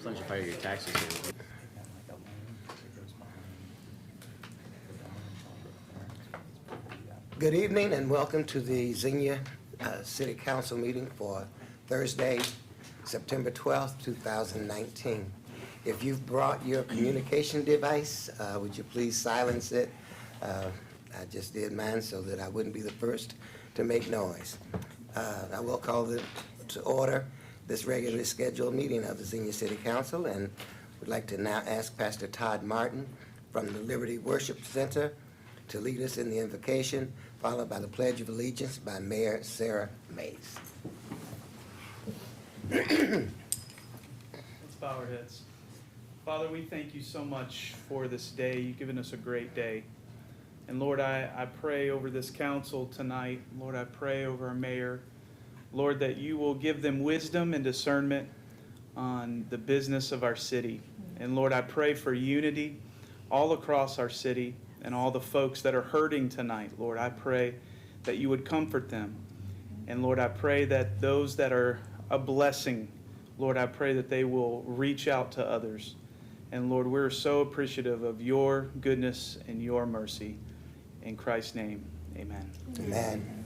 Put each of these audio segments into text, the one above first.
As long as you pay your taxes here. Good evening and welcome to the Xenia City Council meeting for Thursday, September 12th, 2019. If you've brought your communication device, would you please silence it? I just did mine so that I wouldn't be the first to make noise. I will call to order this regularly scheduled meeting of the Xenia City Council, and would like to now ask Pastor Todd Martin from the Liberty Worship Center to lead us in the invocation, followed by the Pledge of Allegiance by Mayor Sarah Mays. Let's bow our heads. Father, we thank you so much for this day. You've given us a great day. And Lord, I pray over this council tonight. Lord, I pray over our mayor. Lord, that you will give them wisdom and discernment on the business of our city. And Lord, I pray for unity all across our city and all the folks that are hurting tonight. Lord, I pray that you would comfort them. And Lord, I pray that those that are a blessing, Lord, I pray that they will reach out to others. And Lord, we're so appreciative of your goodness and your mercy. In Christ's name, amen. Amen.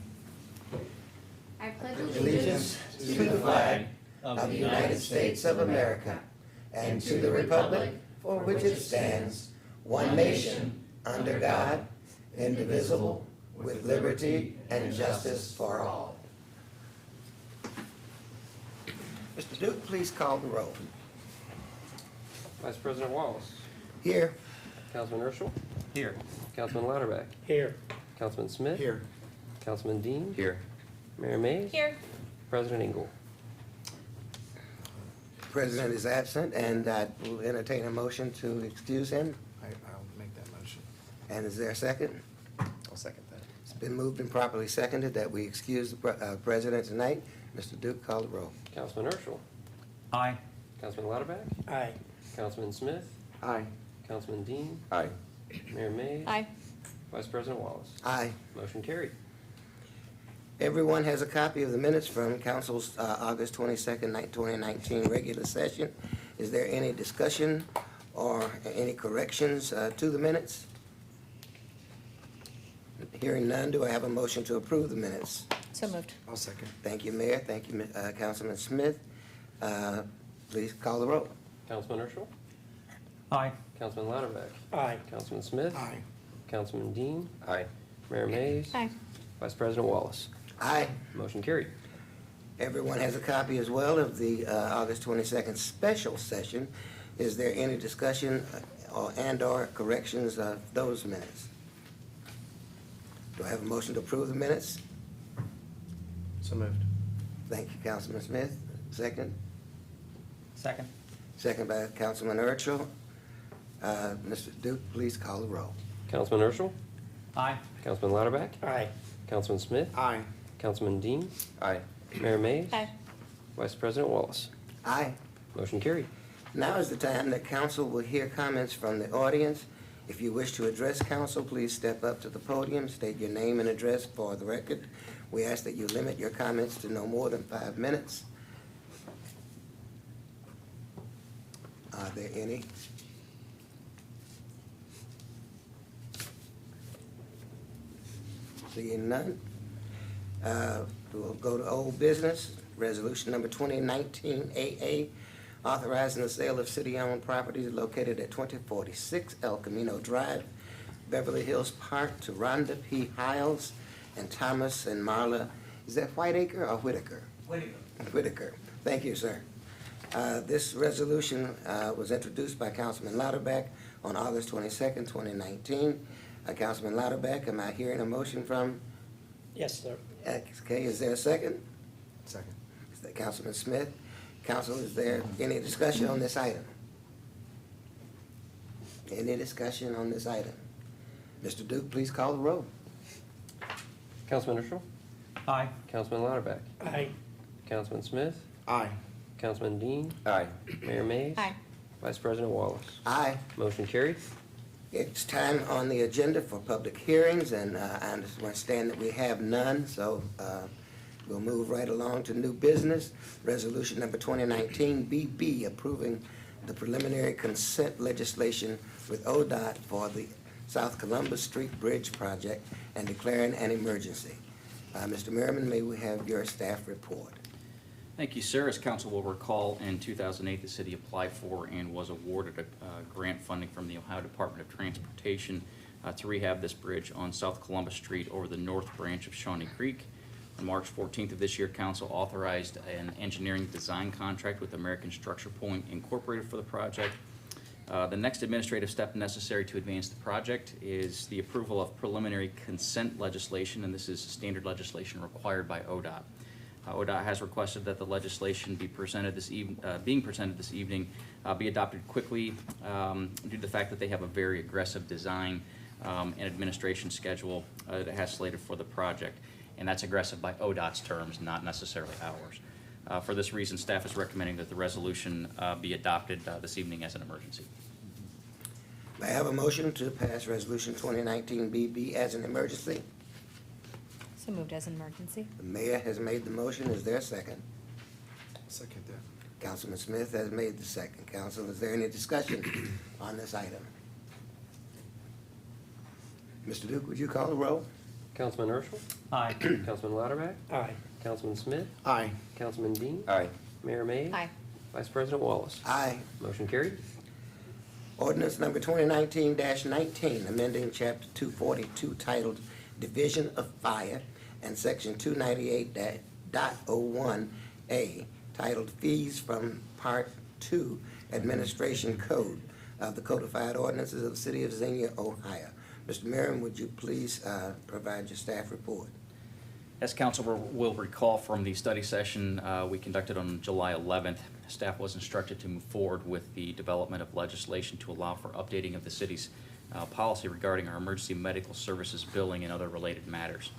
I pledge Allegiance to the flag of the United States of America and to the republic for which it stands, one nation, under God, indivisible, with liberty and justice for all. Mr. Duke, please call the roll. Vice President Wallace. Here. Councilman Urschel. Here. Councilman Lauterbach. Here. Councilman Smith. Here. Councilman Dean. Here. Mayor Mays. Here. President Engel. President is absent, and I will entertain a motion to excuse him. I'll make that motion. And is there a second? I'll second that. It's been moved and properly seconded that we excuse the president tonight. Mr. Duke, call the roll. Councilman Urschel. Aye. Councilman Lauterbach. Aye. Councilman Smith. Aye. Councilman Dean. Aye. Mayor Mays. Aye. Vice President Wallace. Aye. Motion carried. Everyone has a copy of the minutes from Council's August 22nd, 2019 regular session. Is there any discussion or any corrections to the minutes? Hearing none, do I have a motion to approve the minutes? So moved. I'll second. Thank you, Mayor. Thank you, Councilman Smith. Please call the roll. Councilman Urschel. Aye. Councilman Lauterbach. Aye. Councilman Smith. Aye. Councilman Dean. Aye. Mayor Mays. Aye. Vice President Wallace. Aye. Motion carried. Everyone has a copy as well of the August 22nd special session. Is there any discussion and/or corrections of those minutes? Do I have a motion to approve the minutes? So moved. Thank you, Councilman Smith. Second? Second. Second by Councilman Urschel. Mr. Duke, please call the roll. Councilman Urschel. Aye. Councilman Lauterbach. Aye. Councilman Smith. Aye. Councilman Dean. Aye. Mayor Mays. Aye. Vice President Wallace. Aye. Motion carried. Now is the time that council will hear comments from the audience. If you wish to address council, please step up to the podium, state your name and address for the record. We ask that you limit your comments to no more than 5 minutes. Are there any? Seeing none. We'll go to old business, resolution number 2019 AA, authorizing the sale of city-owned properties located at 2046 El Camino Drive, Beverly Hills Park to Rhonda P. Hiles and Thomas and Marla, is that Whitaker or Whitaker? Whitaker. Thank you, sir. This resolution was introduced by Councilman Lauterbach on August 22nd, 2019. Councilman Lauterbach, am I hearing a motion from? Yes, sir. Okay, is there a second? Second. Is that Councilman Smith? Council, is there any discussion on this item? Any discussion on this item? Mr. Duke, please call the roll. Councilman Urschel. Aye. Councilman Lauterbach. Aye. Councilman Smith. Aye. Councilman Dean. Aye. Mayor Mays. Aye. Vice President Wallace. Aye. Motion carried. It's time on the agenda for public hearings, and I understand that we have none, so we'll move right along to new business. Resolution number 2019 BB, approving the preliminary consent legislation with ODOT for the South Columbus Street Bridge project and declaring an emergency. Mr. Merriman, may we have your staff report? Thank you, sir. As council will recall, in 2008, the city applied for and was awarded a grant funding from the Ohio Department of Transportation to rehab this bridge on South Columbus Street over the north branch of Shawnee Creek. On March 14th of this year, council authorized an engineering design contract with American Structure Point Incorporated for the project. The next administrative step necessary to advance the project is the approval of preliminary consent legislation, and this is standard legislation required by ODOT. ODOT has requested that the legislation be presented this being presented this evening be adopted quickly due to the fact that they have a very aggressive design and administration schedule that it has slated for the project, and that's aggressive by ODOT's terms, not necessarily ours. For this reason, staff is recommending that the resolution be adopted this evening as an emergency. May I have a motion to pass Resolution 2019 BB as an emergency? So moved as an emergency. The mayor has made the motion. Is there a second? Second that. Councilman Smith has made the second. Council, is there any discussion on this item? Mr. Duke, would you call the roll? Councilman Urschel, Aye. Councilman Lauterbach, Aye. Councilman Smith, Aye. Councilman Dean, Aye. Mayor Mays. Aye. Vice President Wallace. Aye. Motion carried. Ordinance number 2019-19, amending Chapter 242 titled Division of Fire and Section 298.01A titled Fees from Part 2 Administration Code of the Codified Ordinances of the City of Xenia, Ohio. Mr. Merriam, would you please provide your staff report? As council will recall from the study session we conducted on July 11th, staff was instructed to move forward with the development of legislation to allow for updating of the city's policy regarding our emergency medical services billing and other related matters.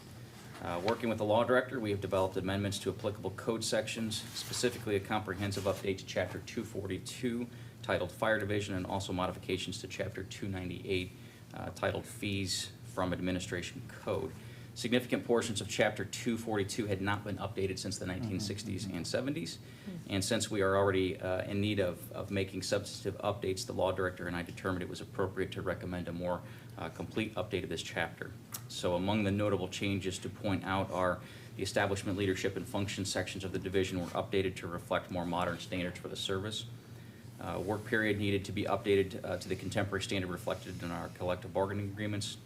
Working with the law director, we have developed amendments to applicable code sections, specifically a comprehensive update to Chapter 242 titled Fire Division, and also modifications to Chapter 298 titled Fees from Administration Code. Significant portions of Chapter 242 had not been updated since the 1960s and 70s, and since we are already in need of making substantive updates, the law director and I determined it was appropriate to recommend a more complete update of this chapter. So among the notable changes to point out are the establishment, leadership, and function sections of the division were updated to reflect more modern standards for the service. Work period needed to be updated to the contemporary standard reflected in our collective bargaining agreements.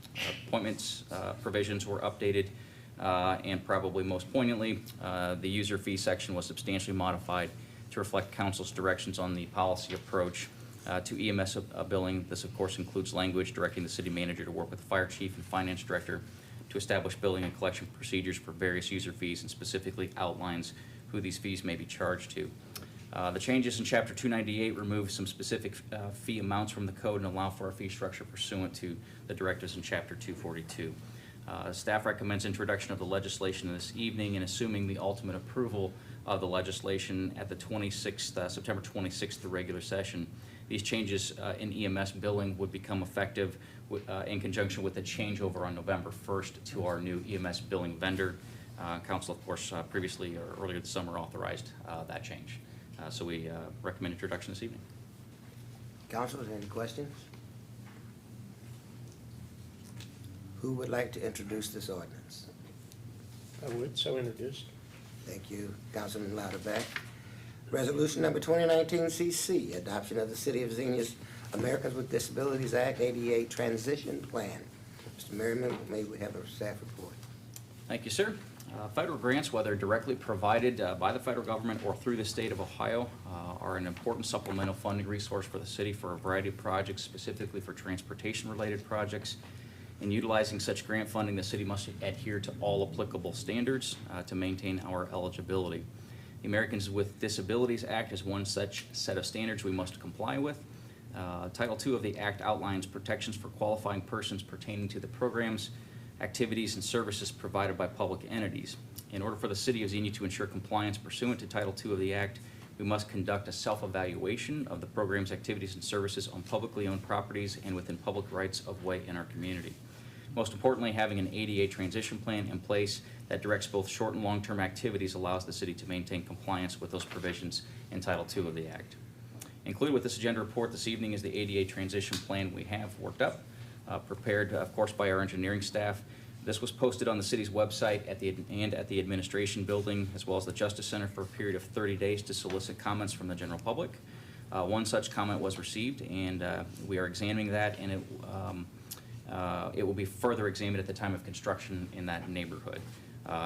Appointments provisions were updated, and probably most poignantly, the user fee section was substantially modified to reflect council's directions on the policy approach to EMS billing. This, of course, includes language directing the city manager to work with the fire chief and finance director to establish billing and collection procedures for various user fees, and specifically outlines who these fees may be charged to. The changes in Chapter 298 remove some specific fee amounts from the code and allow for a fee structure pursuant to the directives in Chapter 242. Staff recommends introduction of the legislation this evening, and assuming the ultimate approval of the legislation at the September 26th, the regular session. These changes in EMS billing would become effective in conjunction with the changeover on November 1st to our new EMS billing vendor. Council, of course, previously or earlier this summer authorized that change. So we recommend introduction this evening. Council, any questions? Who would like to introduce this ordinance? I would, so introduced. Thank you, Councilman Lauterbach. Resolution number 2019 CC, adoption of the City of Xenia's Americans with Disabilities Act ADA Transition Plan. Mr. Merriman, may we have a staff report? Thank you, sir. Federal grants, whether directly provided by the federal government or through the state of Ohio, are an important supplemental funding resource for the city for a variety of projects, specifically for transportation-related projects. In utilizing such grant funding, the city must adhere to all applicable standards to maintain our eligibility. The Americans with Disabilities Act is one such set of standards we must comply with. Title II of the Act outlines protections for qualifying persons pertaining to the programs, activities, and services provided by public entities. In order for the City of Xenia to ensure compliance pursuant to Title II of the Act, we must conduct a self-evaluation of the programs, activities, and services on publicly owned properties and within public rights of way in our community. Most importantly, having an ADA transition plan in place that directs both short and long-term activities allows the city to maintain compliance with those provisions in Title II of the Act. Included with this agenda report this evening is the ADA transition plan we have worked up, prepared, of course, by our engineering staff. This was posted on the city's website at the administration building, as well as the Justice Center, for a period of 30 days to solicit comments from the general public. One such comment was received, and we are examining that, and it will be further examined at the time of construction in that neighborhood,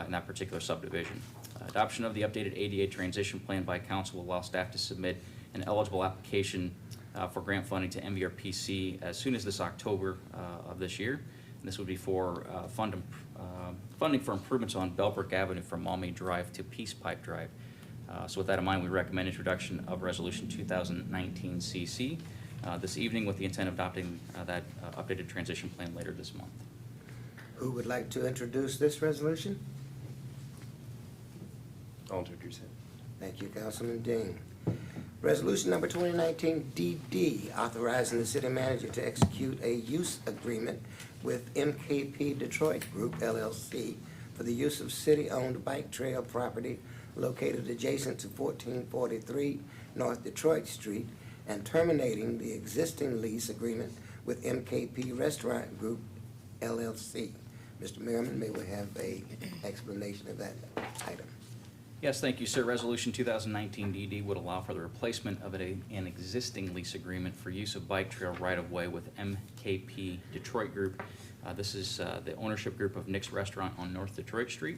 in that particular subdivision. Adoption of the updated ADA transition plan by council will allow staff to submit an eligible application for grant funding to MVRPC as soon as this October of this year. And this would be for funding for improvements on Bellbrook Avenue from Maumee Drive to Peace Pipe Drive. So with that in mind, we recommend introduction of Resolution 2019 CC this evening, with the intent of adopting that updated transition plan later this month. Who would like to introduce this resolution? I'll introduce it. Thank you, Councilman Dean. Resolution number 2019 DD, authorizing the city manager to execute a use agreement with MKP Detroit Group LLC for the use of city-owned bike trail property located adjacent to 1443 North Detroit Street and terminating the existing lease agreement with MKP Restaurant Group LLC. Mr. Merriman, may we have an explanation of that item? Yes, thank you, sir. Resolution 2019 DD would allow for the replacement of an existing lease agreement for use of bike trail right-of-way with MKP Detroit Group. This is the ownership group of Nick's Restaurant on North Detroit Street.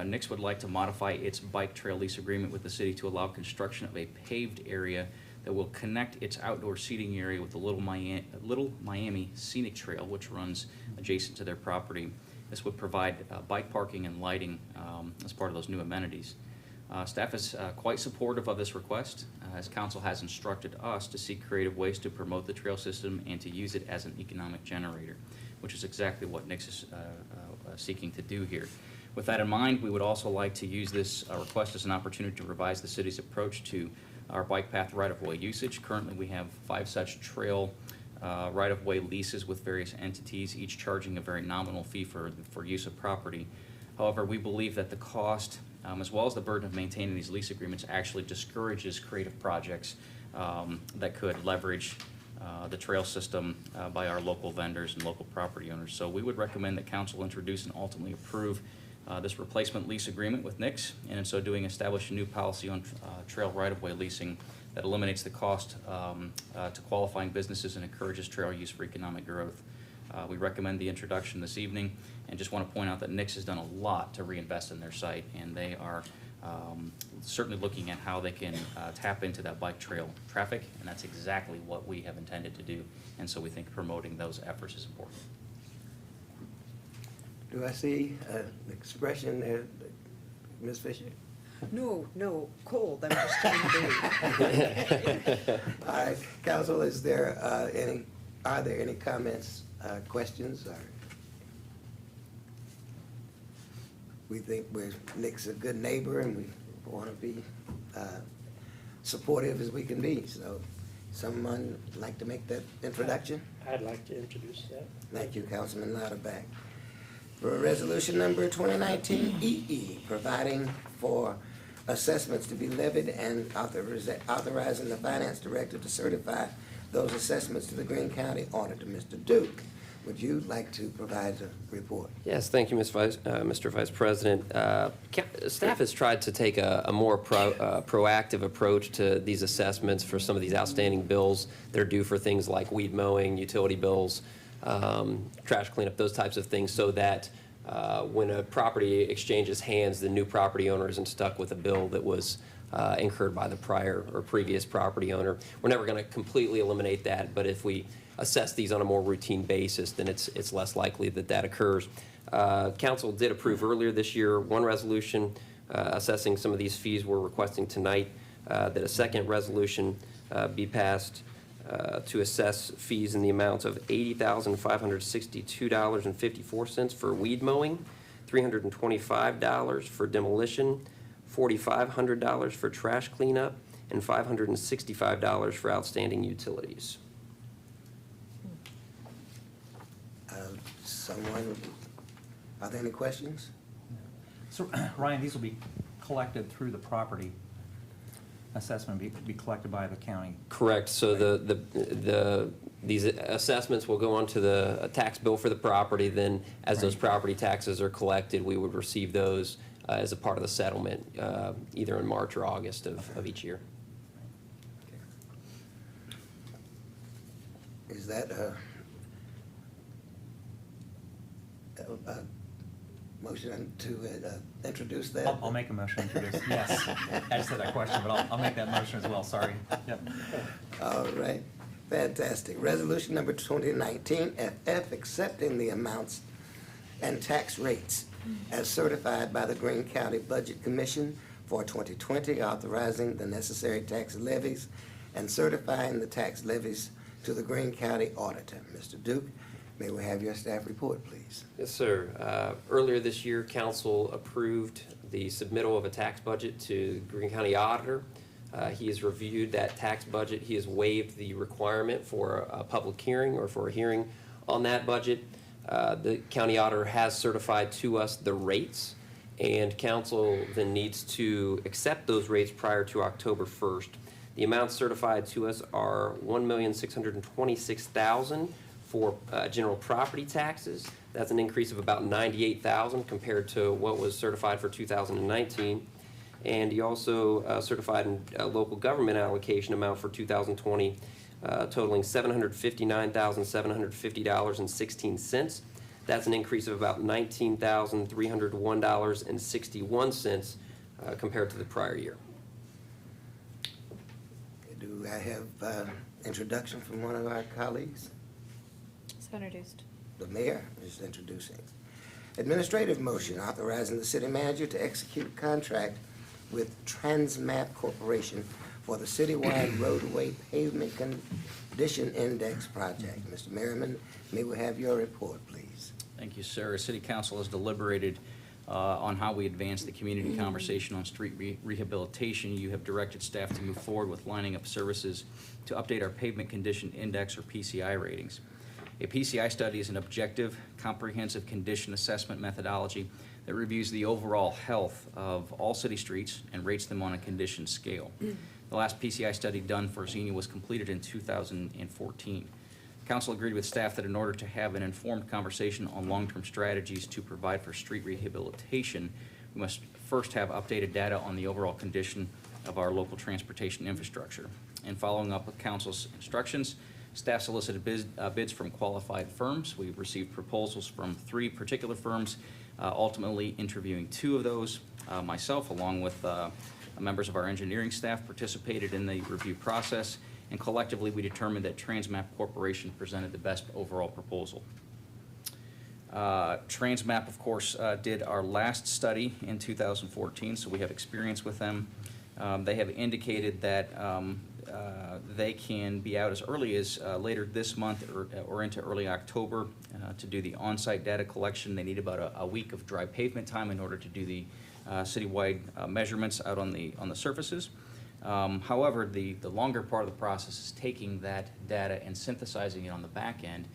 Nick's would like to modify its bike trail lease agreement with the city to allow construction of a paved area that will connect its outdoor seating area with the Little Miami Scenic Trail, which runs adjacent to their property. This would provide bike parking and lighting as part of those new amenities. Staff is quite supportive of this request, as council has instructed us to seek creative ways to promote the trail system and to use it as an economic generator, which is exactly what Nick's is seeking to do here. With that in mind, we would also like to use this request as an opportunity to revise the city's approach to our bike path right-of-way usage. Currently, we have 5 such trail right-of-way leases with various entities, each charging a very nominal fee for use of property. However, we believe that the cost, as well as the burden of maintaining these lease agreements, actually discourages creative projects that could leverage the trail system by our local vendors and local property owners. So we would recommend that council introduce and ultimately approve this replacement lease agreement with Nick's, and in so doing establish a new policy on trail right-of-way leasing that eliminates the cost to qualifying businesses and encourages trail use for economic growth. We recommend the introduction this evening, and just want to point out that Nick's has done a lot to reinvest in their site, and they are certainly looking at how they can tap into that bike trail traffic, and that's exactly what we have intended to do, and so we think promoting those efforts is important. Do I see an expression there, Ms. Fisher? No, cold, I'm just trying to All right, council, are there any comments, questions, or? We think Nick's a good neighbor and we want to be supportive as we can be, so someone like to make that introduction? I'd like to introduce that. Thank you, Councilman Lauterbach. For resolution number 2019 EE, providing for assessments to be levied and authorizing the finance director to certify those assessments to the Greene County Auditor. Mr. Duke, would you like to provide a report? Yes, thank you, Mr. Vice President. Staff has tried to take a more proactive approach to these assessments for some of these outstanding bills that are due for things like weed mowing, utility bills, trash cleanup, those types of things, so that when a property exchanges hands, the new property owner isn't stuck with a bill that was incurred by the prior or previous property owner. We're never going to completely eliminate that, but if we assess these on a more routine basis, then it's less likely that that occurs. Council did approve earlier this year one resolution assessing some of these fees we're requesting tonight, that a second resolution be passed to assess fees in the amount of $80,562.54 for weed mowing, $325 for demolition, $4,500 for trash cleanup, and $565 for outstanding utilities. Are there any questions? So, Ryan, these will be collected through the property assessment be collected by the county? Correct. So these assessments will go onto the tax bill for the property. Then as those Right. property taxes are collected, we would receive those as a part of the settlement, either in March or August of each year. Is that a motion to introduce that? I'll make a motion to introduce, yes. I just had that question, but I'll make that motion as well, sorry. Yep. All right, fantastic. Resolution number 2019 FF, accepting the amounts and tax rates as certified by the Greene County Budget Commission for 2020, authorizing the necessary tax levies and certifying the tax levies to the Greene County Auditor. Mr. Duke, may we have your staff report, please? Yes, sir. Earlier this year, council approved the submittal of a tax budget to Greene County Auditor. He has reviewed that tax budget. He has waived the requirement for a public hearing or for a hearing on that budget. The county auditor has certified to us the rates, and council then needs to accept those rates prior to October 1st. The amounts certified to us are $1,626,000 for general property taxes. That's an increase of about $98,000 compared to what was certified for 2019. And he also certified a local government allocation amount for 2020 totaling $759,750.16. That's an increase of about $19,301.61 compared to the prior year. Do I have introduction from one of our colleagues? So introduced. The mayor is introducing. Administrative motion authorizing the city manager to execute a contract with Transmap Corporation for the citywide roadway pavement condition index project. Mr. Merriman, may we have your report, please? Thank you, sir. City Council has deliberated on how we advance the community conversation on street rehabilitation. You have directed staff to move forward with lining up services to update our pavement condition index or PCI ratings. A PCI study is an objective, comprehensive condition assessment methodology that reviews the overall health of all city streets and rates them on a condition scale. The last PCI study done for Xenia was completed in 2014. Council agreed with staff that in order to have an informed conversation on long-term strategies to provide for street rehabilitation, we must first have updated data on the overall condition of our local transportation infrastructure. In following up with council's instructions, staff solicited bids from qualified firms. We received proposals from 3 particular firms, ultimately interviewing 2 of those. Myself, along with members of our engineering staff, participated in the review process, and collectively we determined that Transmap Corporation presented the best overall proposal. Transmap, of course, did our last study in 2014, so we have experience with them. They have indicated that they can be out as early as later this month or into early October to do the on-site data collection. They need about a week of dry pavement time in order to do the citywide measurements out on the surfaces. However, the longer part of the process is taking that data and synthesizing it on the back end,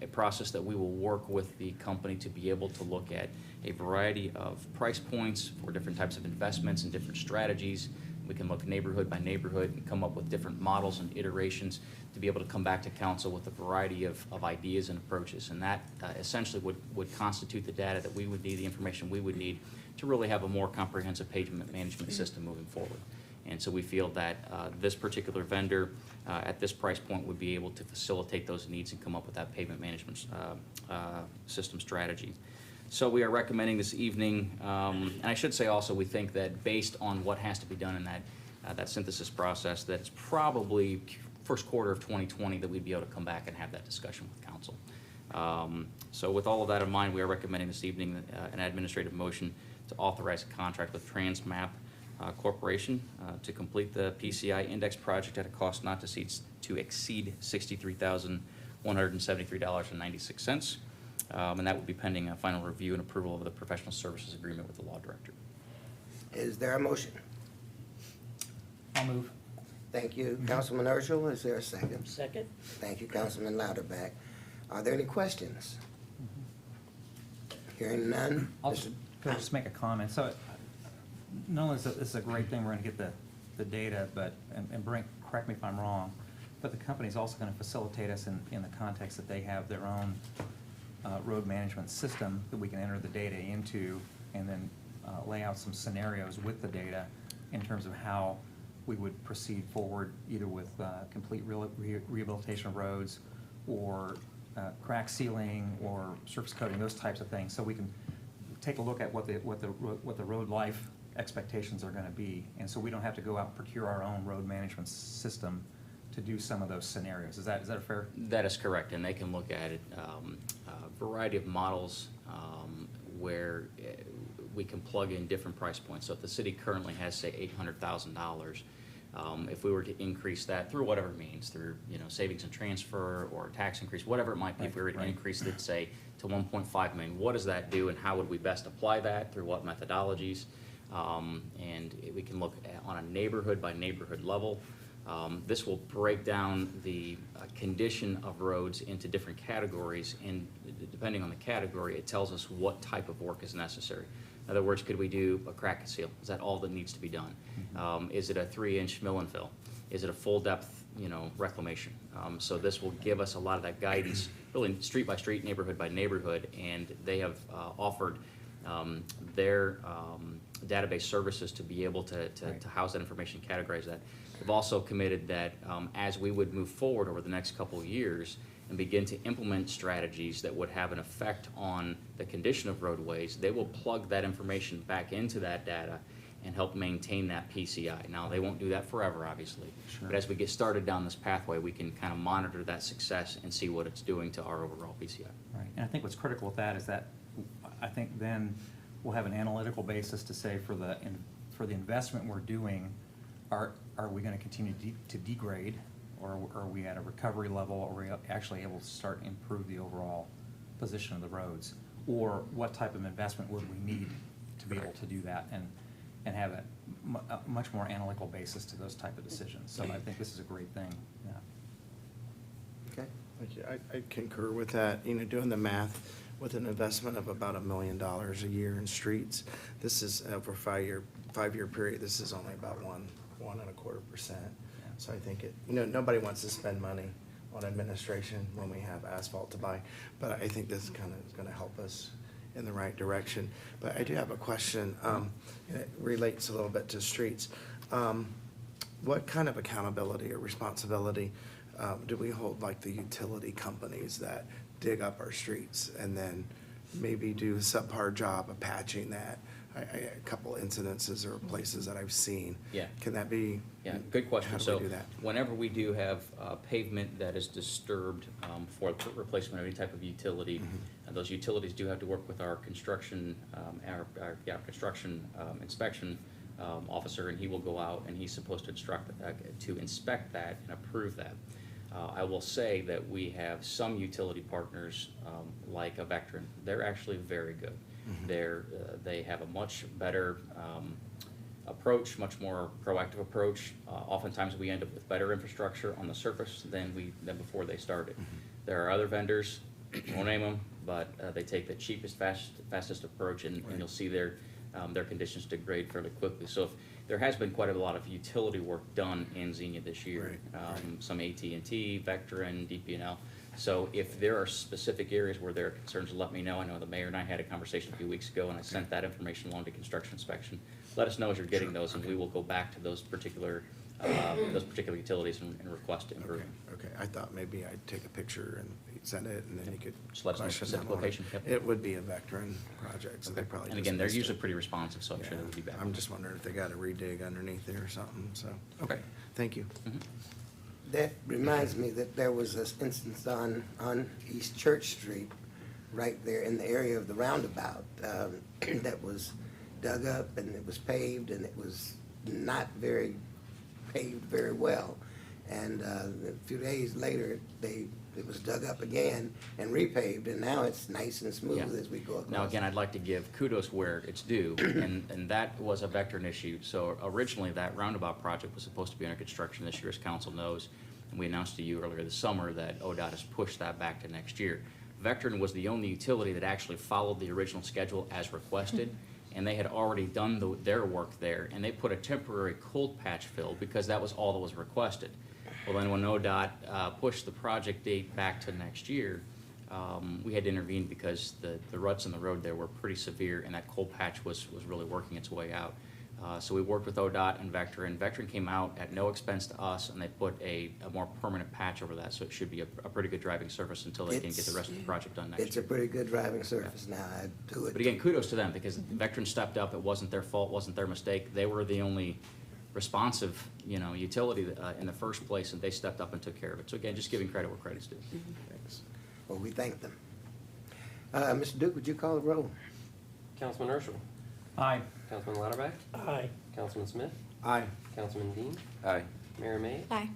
a process that we will work with the company to be able to look at a variety of price points for different types of investments and different strategies. We can look neighborhood by neighborhood and come up with different models and iterations to be able to come back to council with a variety of ideas and approaches. And that essentially would constitute the data that we would need, the information we would need to really have a more comprehensive pavement management system moving forward. And so we feel that this particular vendor at this price point would be able to facilitate those needs and come up with that pavement management system strategy. So we are recommending this evening, and I should say also we think that based on what has to be done in that synthesis process, that it's probably first quarter of 2020 that we'd be able to come back and have that discussion with council. So with all of that in mind, we are recommending this evening an administrative motion to authorize a contract with Transmap Corporation to complete the PCI index project at a cost not to exceed $63,173.96. And that would be pending a final review and approval of the professional services agreement with the law director. Is there a motion? I'll move. Thank you, Councilman Urschel. Is there a second? Second? Thank you, Councilman Louderback. Are there any questions? Hearing none? Could I just make a comment? So not only is this a great thing, we're gonna get the data, but, and Brent, correct me if I'm wrong, but the company's also gonna facilitate us in the context that they have their own road management system that we can enter the data into, and then lay out some scenarios with the data in terms of how we would proceed forward, either with complete rehabilitation of roads, or crack sealing, or surface coating, those types of things. So we can take a look at what the road life expectations are gonna be. And so we don't have to go out and procure our own road management system to do some of those scenarios. Is that a fair? That is correct, and they can look at it, a variety of models where we can plug in different price points. So if the city currently has, say, $800,000, if we were to increase that through whatever means, through, savings and transfer or tax increase, whatever it might be, if we were to Right. increase it, say, to 1.5 million, what does that do, and how would we best apply that, through what methodologies? And we can look at, on a neighborhood by neighborhood level. This will break down the condition of roads into different categories, and depending on the category, it tells us what type of work is necessary. In other words, could we do a crack and seal? Is that all that needs to be done? Is it a 3-inch mill and fill? Is it a full depth, reclamation? So this will give us a lot of that guidance, really street by street, neighborhood by neighborhood, and they have offered their database services to be able to house that information, categorize that. They've also committed that as we would move forward over the next couple of years and begin to implement strategies that would have an effect on the condition of roadways, they will plug that information back into that data and help maintain that PCI. Now, they won't do that forever, obviously. Sure. But as we get started down this pathway, we can kind of monitor that success and see what it's doing to our overall PCI. Right, and I think what's critical with that is that, I think then we'll have an analytical basis to say for the investment we're doing, are we gonna continue to degrade, or are we at a recovery level, or are we actually able to start and improve the overall position of the roads? Or what type of investment would we need to be able to do that, and have a much more analytical basis to those type of decisions. So I think this is a great thing, yeah. Okay. Thank you. I concur with that. Doing the math, with an investment of about $1 million a year in streets, this is over a five-year period, this is only about 1.25%. So I think nobody wants to spend money on administration when we have asphalt to buy, but I think this kind of is gonna help us in the right direction. But I do have a question, and it relates a little bit to streets. What kind of accountability or responsibility do we hold, like the utility companies that dig up our streets and then maybe do a subpar job of patching that? A couple incidences or places that I've seen. Yeah. Can that be? Yeah, good question. How do So we do that? whenever we do have pavement that is disturbed for replacement of any type of utility, and those utilities do have to work with our construction, construction inspection officer, and he will go out and he's supposed to inspect that and approve that. I will say that we have some utility partners, like a Vectren. They're actually very good. They have a much better approach, much more proactive approach. Oftentimes we end up with better infrastructure on the surface than before they started. There are other vendors, won't name them, but they take the cheapest, fastest approach, and you'll see their conditions degrade fairly quickly. So there has been quite a lot of utility work done in Xenia this year. Some AT&T, Vectren, DP&L. So if there are specific areas where there are concerns, let me know. I know the mayor and I had a conversation a few weeks ago, and I sent that information along to construction inspection. Let us know as you're getting those, and we will go back to those particular utilities and request to improve. Okay, I thought maybe I'd take a picture and send it, and then you could. Just let us know question specific them on it. location. Yep. It would be a Vectren project, so they probably. And just again, they're missed usually it. pretty responsive, so I'm sure Yeah. they would be back. I'm just wondering if they got to redig underneath there or something, so, okay, thank you. That reminds me that there was this instance on East Church Street, right there in the area of the roundabout, that was dug up and it was paved, and it was not paved very well. And a few days later, it was dug up again and repaved, and now it's nice and smooth Yeah. as we go across. Now, again, I'd like to give kudos where it's due, and that was a Vectren issue. So originally, that roundabout project was supposed to be under construction this year, as council knows, and we announced to you earlier this summer that ODOT has pushed that back to next year. Vectren was the only utility that actually followed the original schedule as requested, and they had already done their work there, and they put a temporary cold patch fill because that was all that was requested. Well, then when ODOT pushed the project date back to next year, we had to intervene because the ruts in the road there were pretty severe, and that cold patch was really working its way out. So we worked with ODOT and Vector, and Vector came out at no expense to us, and they put a more permanent patch over that, so it should be a pretty good driving surface until they can get the rest of the project done next year. It's a pretty good driving surface now, I do it. But again, kudos to them, because Vectron stepped up, it wasn't their fault, wasn't their mistake, they were the only responsive, utility in the first place, and they stepped up and took care of it. So again, just giving credit where credit's due. Thanks. Well, we thank them. Mr. Duke, would you call the roll? Councilman Urschel. Aye. Councilman Lauterbach. Aye. Councilman Smith. Aye. Councilman Dean. Aye. Mayor May. Aye.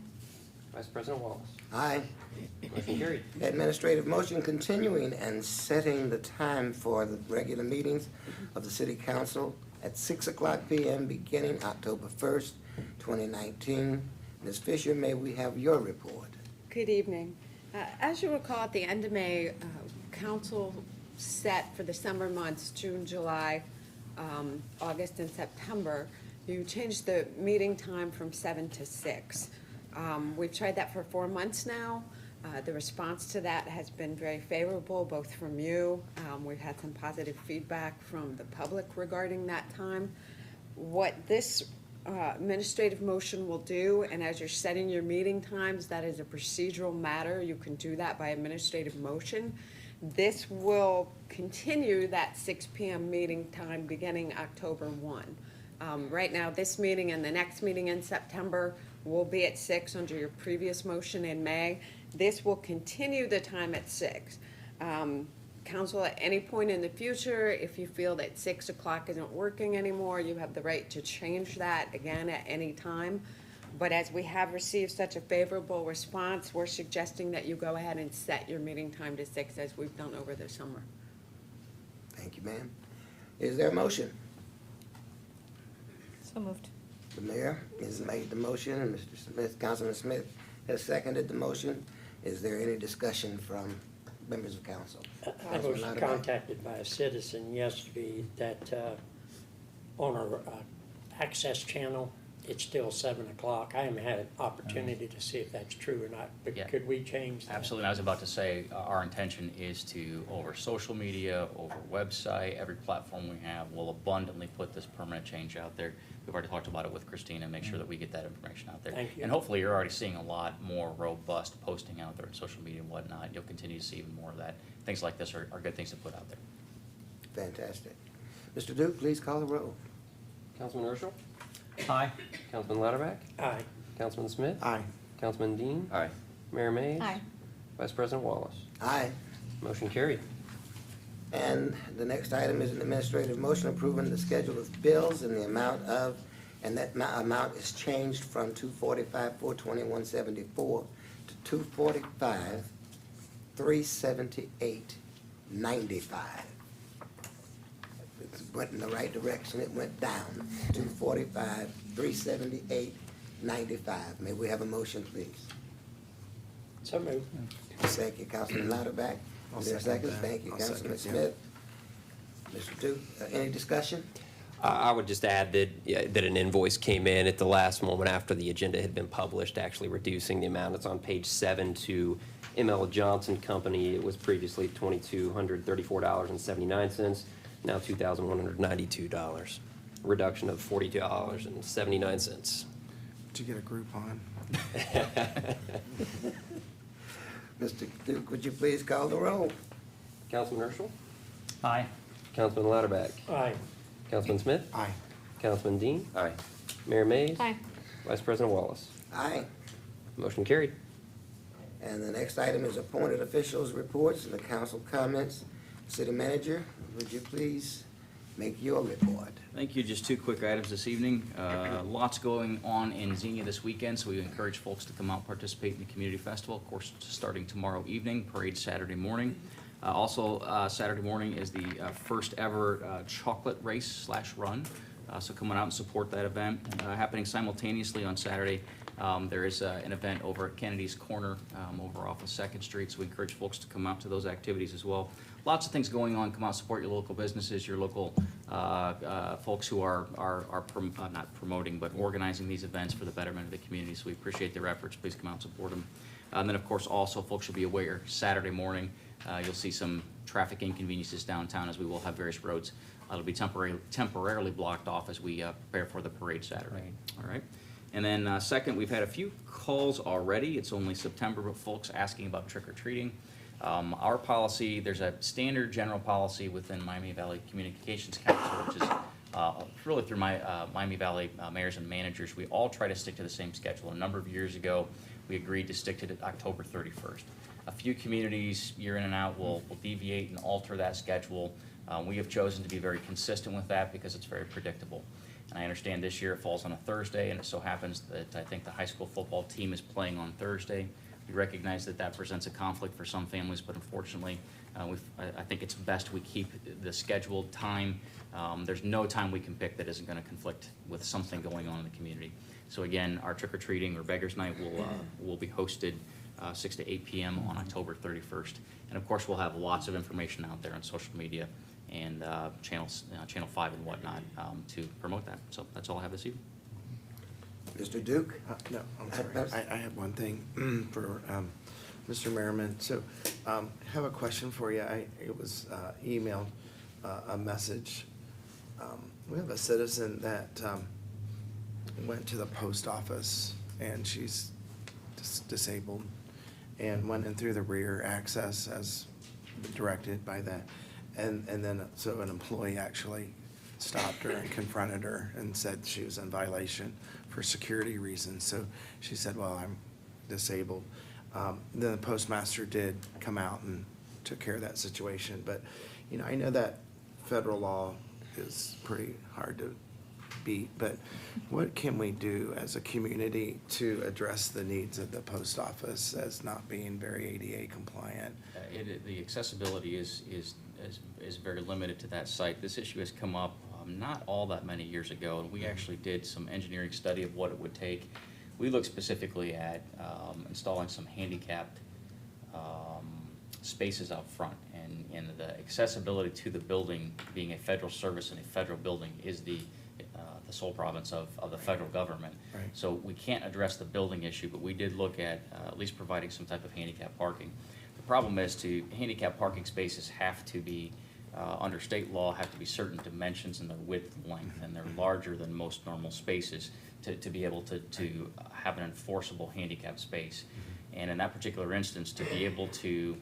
Vice President Wallace. Aye. Motion carried. Administrative motion continuing and setting the time for the regular meetings of the City Council at 6:00 p.m. beginning October 1st, 2019. Ms. Fisher, may we have your report? Good evening. As you recall, at the end of May, council set for the summer months, June, July, August, and September, you changed the meeting time from 7 to 6. We've tried that for 4 months now. The response to that has been very favorable, both from you. We've had some positive feedback from the public regarding that time. What this administrative motion will do, and as you're setting your meeting times, that is a procedural matter. You can do that by administrative motion. This will continue that 6 p.m. meeting time beginning October 1. Right now, this meeting and the next meeting in September will be at 6 under your previous motion in May. This will continue the time at 6. Council, at any point in the future, if you feel that 6 o'clock isn't working anymore, you have the right to change that again at any time. But as we have received such a favorable response, we're suggesting that you go ahead and set your meeting time to 6 as we've done over the summer. Thank you, ma'am. Is there a motion? So moved. The mayor has made the motion, and Mr. Smith, Councilman Smith has seconded the motion. Is there any discussion from members of council? I was contacted by a citizen yesterday that on our access channel, it's still 7 o'clock. I haven't had an opportunity to see if that's true or not, but Yeah. could we change that? Absolutely. I was about to say, our intention is to, over social media, over website, every platform we have, will abundantly put this permanent change out there. We've already talked about it with Christina, make sure that we get that information out there. Thank you. And hopefully, you're already seeing a lot more robust posting out there on social media and whatnot. You'll continue to see even more of that. Things like this are good things to put out there. Fantastic. Mr. Duke, please call the roll. Councilman Urschel. Aye. Councilman Lauterbach. Aye. Councilman Smith. Aye. Councilman Dean. Aye. Mayor May. Aye. Vice President Wallace. Aye. Motion carried. And the next item is an administrative motion approving the schedule of bills in the amount of, and that amount is changed from $245,421.74 to $245,378.95. It went in the right direction, it went down, $245,378.95. May we have a motion, please? So moved. Thank you, Councilman Lauterbach. I'll Is there a second second? that. Thank you, I'll Councilman second it, Smith. Mr. Duke, any discussion? I would just add that, that an invoice came in at the last moment after the agenda had been published, actually reducing the amount. It's on page 7 to M.L. Johnson Company. It was previously $2,234.79, now $2,192. Reduction of $42.79. Did you get a Groupon? Mr. Duke, would you please call the roll? Councilman Urschel. Aye. Councilman Lauterbach. Aye. Councilman Smith. Aye. Councilman Dean. Aye. Mayor Mays. Aye. Vice President Wallace. Aye. Motion carried. And the next item is appointed officials' reports and the council comments. City manager, would you please make your report? Thank you. Just 2 quick items this evening. Lots going on in Xenia this weekend, so we encourage folks to come out and participate in the community festival. Of course, starting tomorrow evening, parade Saturday morning. Also, Saturday morning is the first ever chocolate race / run. So coming out and support that event. Happening simultaneously on Saturday There is an event over at Kennedy's Corner, over off of Second Street, so we encourage folks to come out to those activities as well. Lots of things going on. Come out, support your local businesses, your local folks who are not promoting, but organizing these events for the betterment of the community. So we appreciate their efforts. Please come out and support them. And then, of course, also folks should be aware, Saturday morning, you'll see some traffic inconveniences downtown as we will have various roads. It'll be temporarily blocked off as we prepare for the parade Saturday. Right. All right. And then second, we've had a few calls already. It's only September, but folks asking about trick-or-treating. Our policy, there's a standard general policy within Miami Valley Communications Council, which is really through my Miami Valley mayors and managers. We all try to stick to the same schedule. A number of years ago, we agreed to stick to October 31st. A few communities, year in and out, will deviate and alter that schedule. We have chosen to be very consistent with that because it's very predictable. And I understand this year it falls on a Thursday, and it so happens that I think the high school football team is playing on Thursday. We recognize that that presents a conflict for some families, but unfortunately, I think it's best we keep the scheduled time. There's no time we can pick that isn't going to conflict with something going on in the community. So again, our trick-or-treating or Beggars Night will be hosted 6 to 8 p.m. on October 31st. And of course, we'll have lots of information out there on social media and channels, Channel 5 and whatnot, to promote that. So that's all I have this evening. Mr. Duke? No, I'm sorry. I have one thing for Mr. Merriman. So I have a question for you. It was emailed a message. We have a citizen that went to the post office, and she's disabled, and went in through the rear access as directed by that. And then, so an employee actually stopped her and confronted her and said she was in violation for security reasons. So she said, well, I'm disabled. Then the postmaster did come out and took care of that situation. But, you know, I know that federal law is pretty hard to beat, but what can we do as a community to address the needs of the post office as not being very ADA compliant? The accessibility is very limited to that site. This issue has come up not all that many years ago, and we actually did some engineering study of what it would take. We looked specifically at installing some handicapped spaces out front, and the accessibility to the building, being a federal service and a federal building, is the sole province of the federal government. Right. So we can't address the building issue, but we did look at least providing some type of handicap parking. The problem is handicap parking spaces have to be, under state law, have to be certain dimensions in their width and length, and they're larger than most normal spaces to be able to have an enforceable handicap space. And in that particular instance, to be able to,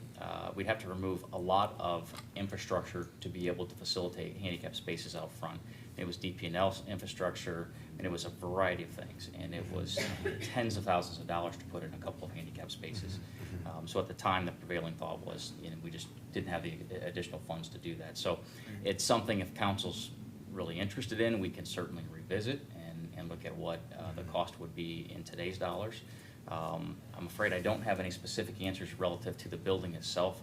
we'd have to remove a lot of infrastructure to be able to facilitate handicap spaces out front. It was DP&L infrastructure, and it was a variety of things, and it was tens of thousands of dollars to put in a couple of handicap spaces. So at the time, the prevailing thought was, we just didn't have the additional funds to do that. So it's something, if council's really interested in, we can certainly revisit and look at what the cost would be in today's dollars. I'm afraid I don't have any specific answers relative to the building itself,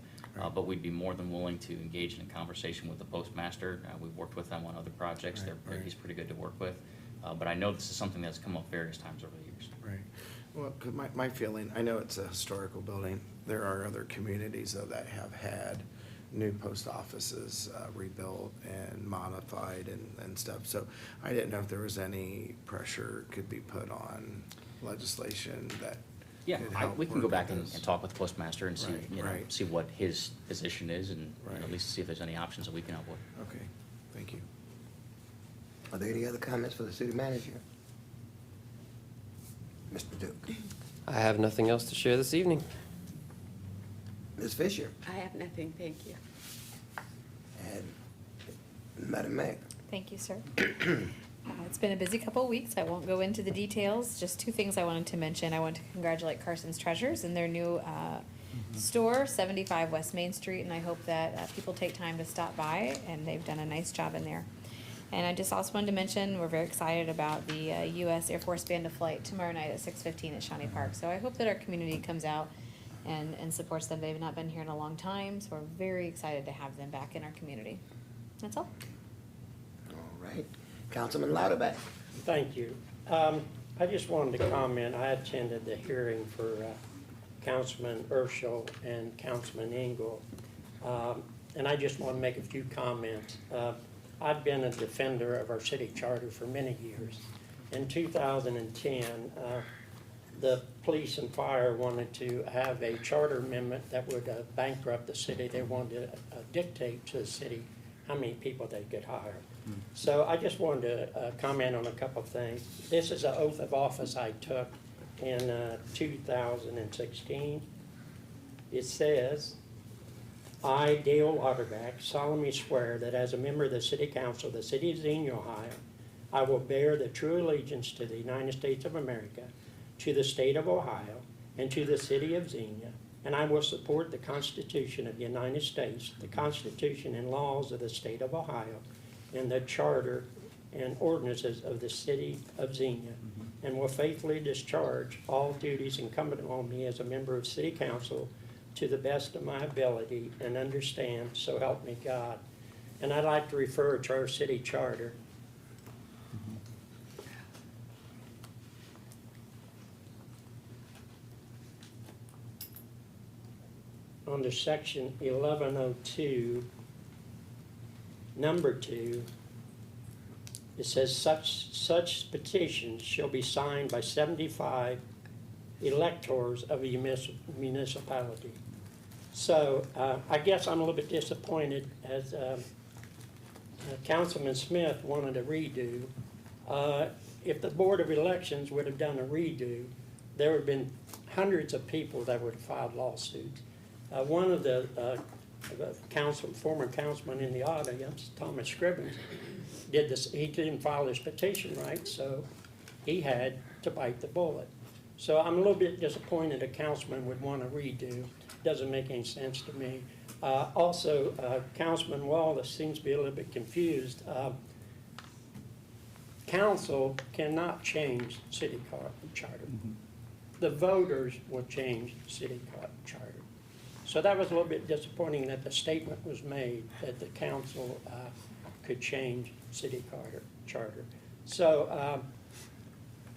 but we'd be more than willing to engage in a conversation with the postmaster. We've worked with them on other projects. He's pretty good to work with. But I know this is something that's come up various times over the years. Right. Well, 'cause my feeling, I know it's a historical building. There are other communities, though, that have had new post offices rebuilt and modified and stuff. So I didn't know if there was any pressure could be put on legislation that Yeah, could help we can work go back with and this. talk with the postmaster and see, Right. see what his position is, and Right. at least see if there's any options that we can help with. Okay, thank you. Are there any other comments for the city manager? Mr. Duke? I have nothing else to share this evening. Ms. Fisher? I have nothing, thank you. And Madam Mayor? Thank you, sir. It's been a busy couple of weeks. I won't go into the details. Just two things I wanted to mention. I want to congratulate Carson's Treasures and their new store, 75 West Main Street, and I hope that people take time to stop by, and they've done a nice job in there. And I just also wanted to mention, we're very excited about the U.S. Air Force Band of Flight tomorrow night at 6:15 at Shawnee Park. So I hope that our community comes out and supports them. They've not been here in a long time, so we're very excited to have them back in our community. That's all. All right. Councilman Lauterbach? Thank you. I just wanted to comment, I attended the hearing for Councilman Urschel and Councilman Engel, and I just want to make a few comments. I've been a defender of our city charter for many years. In 2010, the police and fire wanted to have a charter amendment that would bankrupt the city. They wanted to dictate to the city how many people they could hire. So I just wanted to comment on a couple of things. This is an oath of office I took in 2016. It says, I, Dale Lauterbach, solemnly swear that as a member of the City Council of the City of Xenia, Ohio, I will bear the true allegiance to the United States of America, to the state of Ohio, and to the city of Xenia, and I will support the Constitution of the United States, the Constitution and laws of the state of Ohio, and the charter and ordinances of the city of Xenia, and will faithfully discharge all duties incumbent on me as a member of City Council to the best of my ability and understand, so help me God. And I'd like to refer to our city charter. Under section 1102, number 2, it says such petitions shall be signed by 75 electors of a municipality. So I guess I'm a little bit disappointed as Councilman Smith wanted a redo. If the Board of Elections would have done a redo, there would have been hundreds of people that would have filed lawsuits. One of the former councilman in the audience, Thomas Scribbins, did this. He didn't file his petition right, so he had to bite the bullet. So I'm a little bit disappointed a councilman would want to redo. Doesn't make any sense to me. Also, Councilman Wallace seems to be a little bit confused. Council cannot change city charter. The voters will change city charter. So that was a little bit disappointing that the statement was made that the council could change city charter. So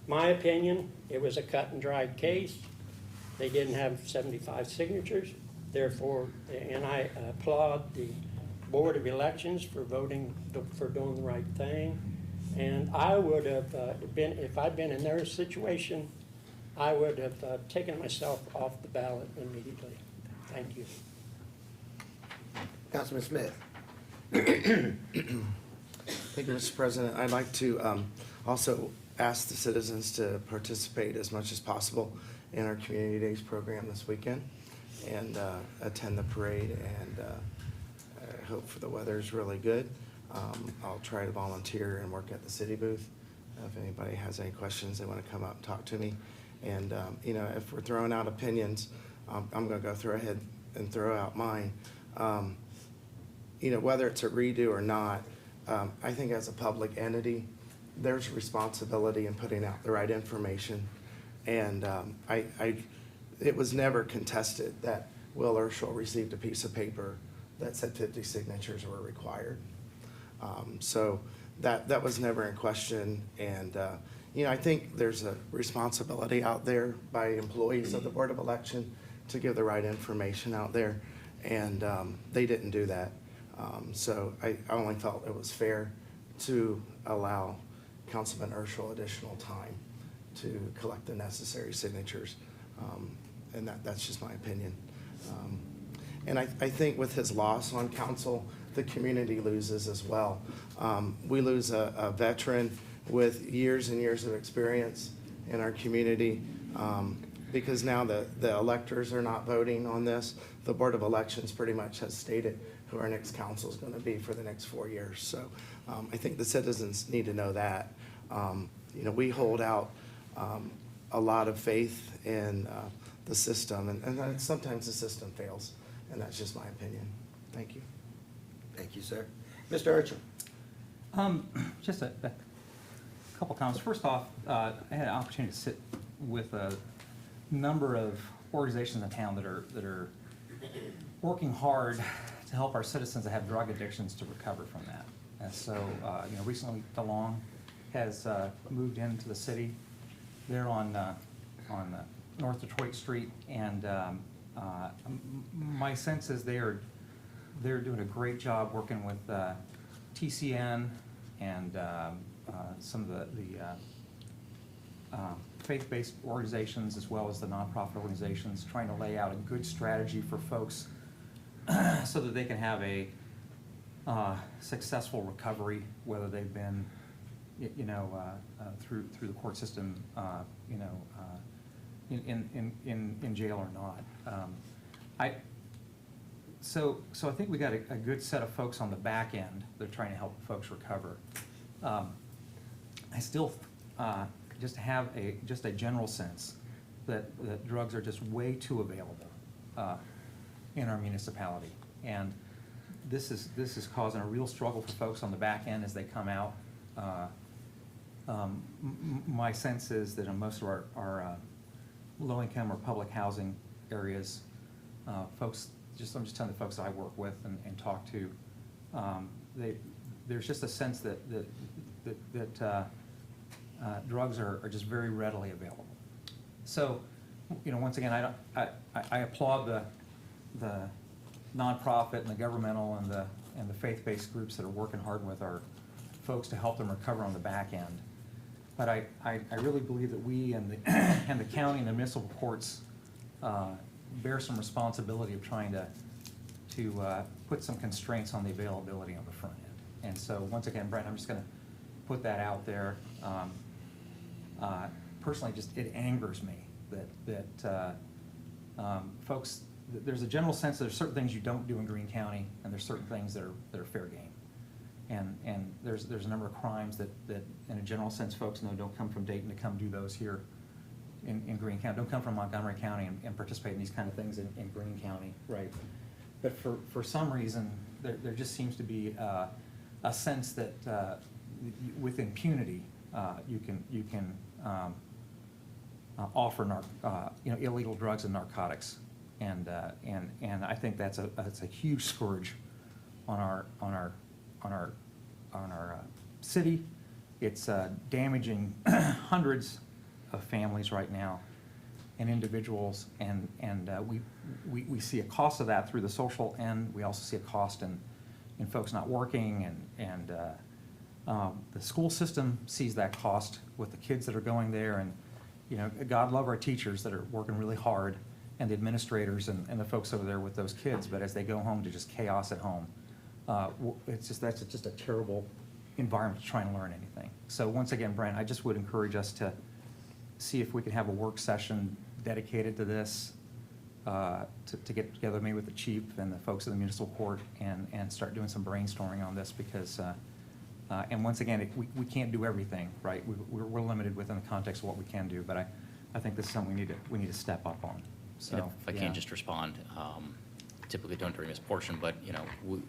my opinion, it was a cut and dried case. They didn't have 75 signatures. Therefore, and I applaud the Board of Elections for voting, for doing the right thing. And I would have been, if I'd been in their situation, I would have taken myself off the ballot immediately. Thank you. Councilman Smith. Thank you, Mr. President. I'd like to also ask the citizens to participate as much as possible in our Community Days program this weekend and attend the parade, and I hope for the weather is really good. I'll try to volunteer and work at the city booth. If anybody has any questions, they want to come up and talk to me. And, you know, if we're throwing out opinions, I'm going to go through ahead and throw out mine. You know, whether it's a redo or not, I think as a public entity, there's responsibility in putting out the right information. And it was never contested that Will Urschel received a piece of paper that said 50 signatures were required. So that was never in question. And you know, I think there's a responsibility out there by employees of the Board of Election to give the right information out there, and they didn't do that. So I only felt it was fair to allow Councilman Urschel additional time to collect the necessary signatures, and that's just my opinion. And I think with his loss on council, the community loses as well. We lose a veteran with years and years of experience in our community, because now the electors are not voting on this. The Board of Elections pretty much has stated who our next council is going to be for the next 4 years. So I think the citizens need to know that. You know, we hold out a lot of faith in the system, and sometimes the system fails, and that's just my opinion. Thank you. Thank you, sir. Mr. Urchin. Just a couple comments. First off, I had an opportunity to sit with a number of organizations in town that are working hard to help our citizens that have drug addictions to recover from that. And so, you know, recently DeLong has moved into the city there on North Detroit Street, and my sense is they're doing a great job working with TCN and some of the faith-based organizations as well as the nonprofit organizations, trying to lay out a good strategy for folks so that they can have a successful recovery, whether they've been, through the court system, in jail or not. So I think we got a good set of folks on the back end that are trying to help folks recover. I still just have a general sense that drugs are just way too available in our municipality, and this is causing a real struggle for folks on the back end as they come out. My sense is that in most of our low-income or public housing areas, folks, I'm just telling the folks that I work with and talk to, there's just a sense that drugs are just very readily available. So, once again, I applaud the nonprofit and the governmental and the faith-based groups that are working hard with our folks to help them recover on the back end. But I really believe that we and the county and the municipal courts bear some responsibility of trying to put some constraints on the availability on the front end. And so, once again, Brent, I'm just going to put that out there. Personally, it angers me that folks, there's a general sense that there's certain things you don't do in Greene County, and there's certain things that are fair game. And there's a number of crimes that in a general sense folks know don't come from Dayton to come do those here in Greene County, don't come from Montgomery County and participate in these kind of things in Greene County, right? But for some reason, there just seems to be a sense that with impunity, you can offer illegal drugs and narcotics, and I think that's a huge scourge on our city. It's damaging hundreds of families right now and individuals, and we see a cost of that through the social end. We also see a cost in folks not working, and the school system sees that cost with the kids that are going there, and God love our teachers that are working really hard, and the administrators and the folks over there with those kids, but as they go home to just chaos at home, that's just a terrible environment to try and learn anything. So once again, Brent, I just would encourage us to see if we can have a work session dedicated to this, to get together maybe with the chief and the folks in the municipal court and start doing some brainstorming on this, because and once again, we can't do everything, right? We're limited within the context of what we can do, but I think this is something we need to step up on. So And if I can just respond, typically don't during this portion, but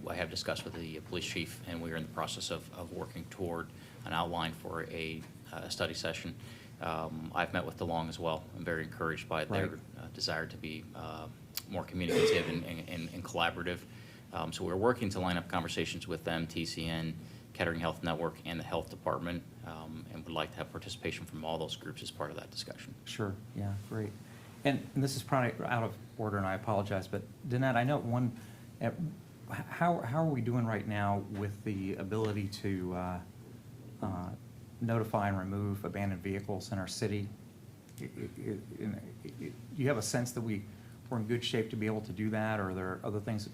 I have discussed with the police chief, and we are in the process of working toward an outline for a study session. I've met with DeLong as well. I'm very encouraged by their desire to be more communicative and collaborative. So we're working to line up conversations with them, TCN, Kettering Health Network, and the Health Department, and would like to have participation from all those groups as part of that discussion. Sure, yeah, great. And this is probably out of order, and I apologize, but Danette, I know how are we doing right now with the ability to notify and remove abandoned vehicles in our city? You have a sense that we're in good shape to be able to do that, or are there other things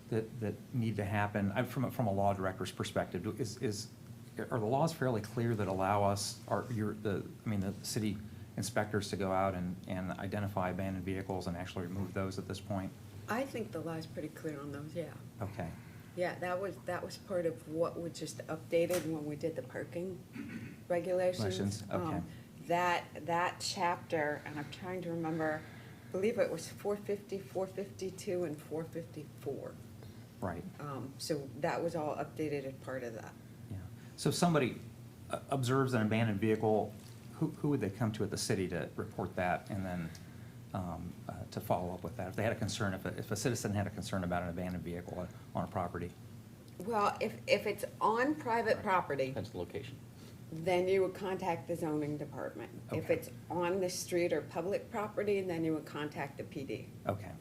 that need to happen? From a law director's perspective, are the laws fairly clear that allow us, the city inspectors to go out and identify abandoned vehicles and actually remove those at this point? I think the law's pretty clear on those, yeah. Okay. Yeah, that was part of what was just updated when we did the parking regulations. Okay. That chapter, and I'm trying to remember, I believe it was 450, 452, and 454. Right. So that was all updated as part of that. Yeah. So if somebody observes an abandoned vehicle, who would they come to at the city to report that, and then to follow up with that? If they had a concern, if a citizen had a concern about an abandoned vehicle on a property? Well, if it's on private property, Depends on the location. then you would contact the zoning department. If Okay. it's on the street or public property, then you would contact the PD. Okay,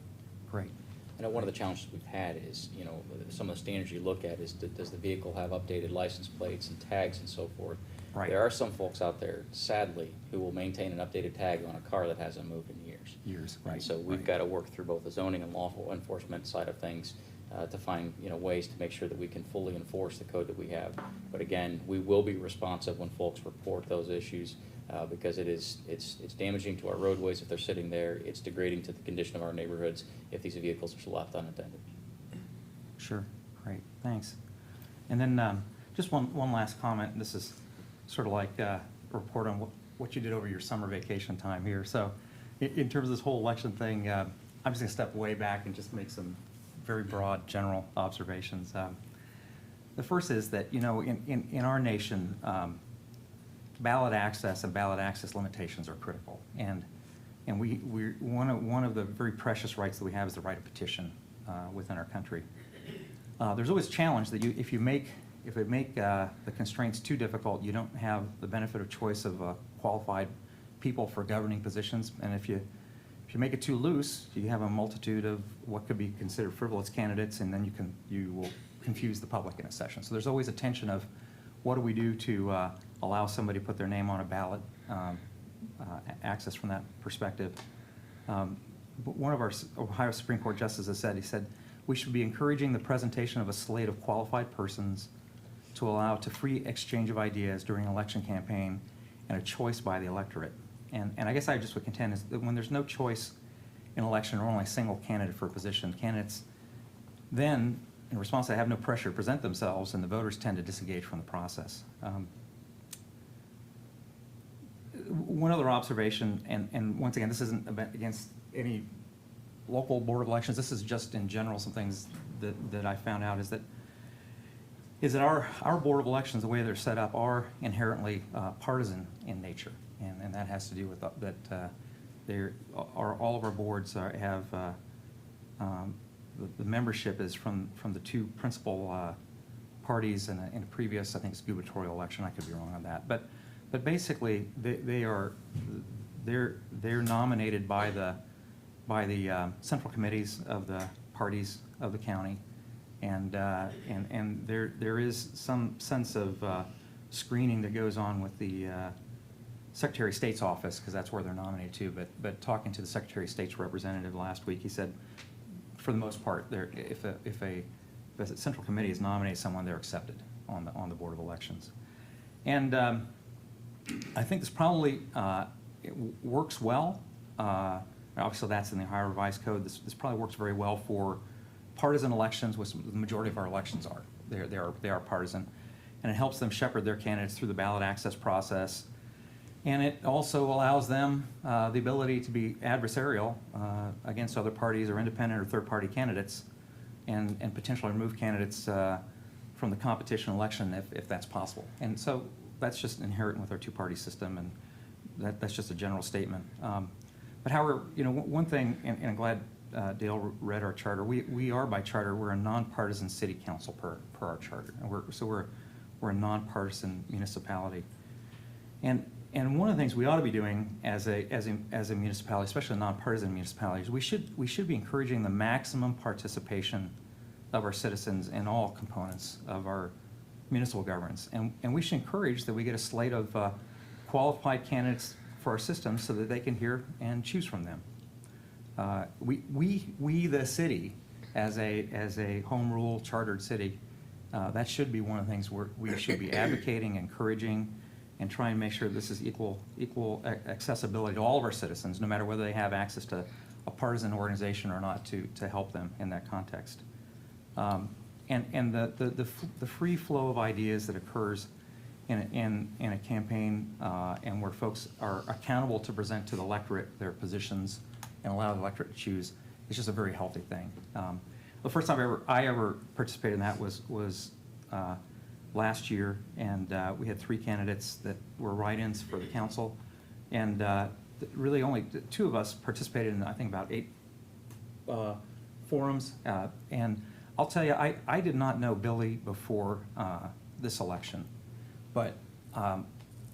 great. I know one of the challenges we've had is, you know, some of the standards you look at is, does the vehicle have updated license plates and tags and so forth? Right. There are some folks out there, sadly, who will maintain an updated tag on a car that hasn't moved in years. Years, And right. so we've right. got to work through both the zoning and law enforcement side of things to find, you know, ways to make sure that we can fully enforce the code that we have. But again, we will be responsive when folks report those issues because it's damaging to our roadways if they're sitting there. It's degrading to the condition of our neighborhoods if these vehicles are left unattended. Sure, great, thanks. And then just one last comment. This is sort of like a report on what you did over your summer vacation time here. So in terms of this whole election thing, I'm just gonna step way back and just make some very broad general observations. The first is that, you know, in our nation, ballot access and ballot access limitations are critical. And we're one of the very precious rights that we have is the right of petition within our country. There's always a challenge that if it make the constraints too difficult, you don't have the benefit of choice of qualified people for governing positions. And if you make it too loose, you have a multitude of what could be considered frivolous candidates, and then you will confuse the public in a session. So there's always a tension of what do we do to allow somebody to put their name on a ballot, access from that perspective. But one of our Ohio Supreme Court justices said, he said, we should be encouraging the presentation of a slate of qualified persons to allow to free exchange of ideas during an election campaign and a choice by the electorate. And I guess I just would contend is that when there's no choice in election or only a single candidate for a position, candidates then, in response, they have no pressure to present themselves, and the voters tend to disengage from the process. One other observation, and once again, this isn't against any local board of elections, this is just in general some things that I found out is that our board of elections, the way they're set up, are inherently partisan in nature. And that has to do with that all of our boards have the membership is from the two principal parties in a previous, I think it's gubernatorial election. I could be wrong on that, but basically they're nominated by the central committees of the parties of the county, and there is some sense of screening that goes on with the Secretary of State's office, because that's where they're nominated to. But talking to the Secretary of State's representative last week, he said, for the most part, if a central committee has nominated someone, they're accepted on the Board of Elections. And I think this probably it works well. Obviously, that's in the Ohio Revised Code. This probably works very well for partisan elections, which the majority of our elections are. They are partisan, and it helps them shepherd their candidates through the ballot access process. And it also allows them the ability to be adversarial against other parties or independent or third-party candidates, and potentially remove candidates from the competition election if that's possible. And so that's just inherent with our two-party system, and that's just a general statement. But however, you know, one thing, and I'm glad Dale read our charter. We are by charter, we're a nonpartisan city council per our charter, and we're a nonpartisan municipality. And one of the things we ought to be doing as a municipality, especially a nonpartisan municipalities, we should be encouraging the maximum participation of our citizens in all components of our municipal governance. And we should encourage that we get a slate of qualified candidates for our system so that they can hear and choose from them. We the city, as a home rule chartered city, that should be one of the things we should be advocating, encouraging, and try and make sure this is equal accessibility to all of our citizens, no matter whether they have access to a partisan organization or not, to help them in that context. And the free flow of ideas that occurs in a campaign, and where folks are accountable to present to the electorate their positions and allow the electorate to choose, is just a very healthy thing. The first time I ever participated in that was last year, and we had 3 candidates that were write-ins for the council, and really only 2 of us participated in, I think, about 8 forums. And I'll tell you, I did not know Billy before this election, but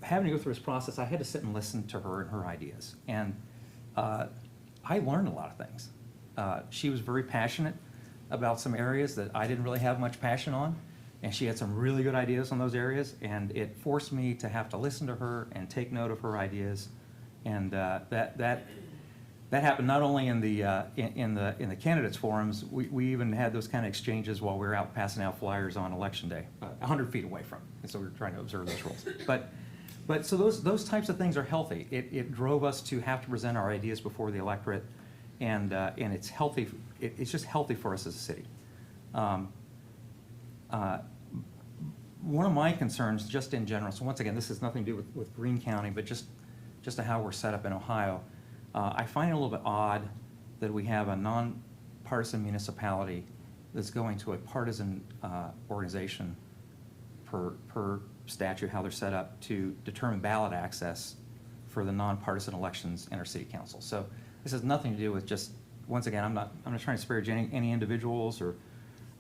having to go through this process, I had to sit and listen to her and her ideas. And I learned a lot of things. She was very passionate about some areas that I didn't really have much passion on, and she had some really good ideas on those areas, and it forced me to have to listen to her and take note of her ideas. And that happened not only in the candidates forums. We even had those kind of exchanges while we were out passing out flyers on election day, 100 feet away from, and so we were trying to observe those rules. But so those types of things are healthy. It drove us to have to present our ideas before the electorate, and it's healthy. It's just healthy for us as a city. One of my concerns, just in general, so once again, this has nothing to do with Greene County, but just to how we're set up in Ohio. I find it a little bit odd that we have a nonpartisan municipality that's going to a partisan organization per statute, how they're set up, to determine ballot access for the nonpartisan elections in our city council. So this has nothing to do with just, once again, I'm not trying to disparage any individuals, or,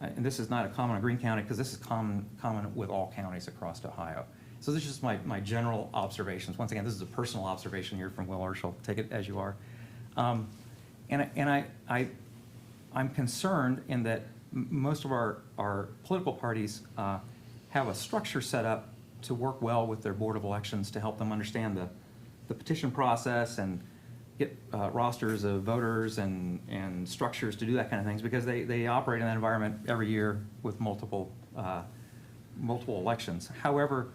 and this is not a common in Greene County, because this is common with all counties across Ohio. So this is just my general observations. Once again, this is a personal observation here from Will Urschel. Take it as you are. And I'm concerned in that most of our political parties have a structure set up to work well with their Board of Elections to help them understand the petition process and get rosters of voters and structures to do that kind of things, because they operate in that environment every year with multiple elections. However,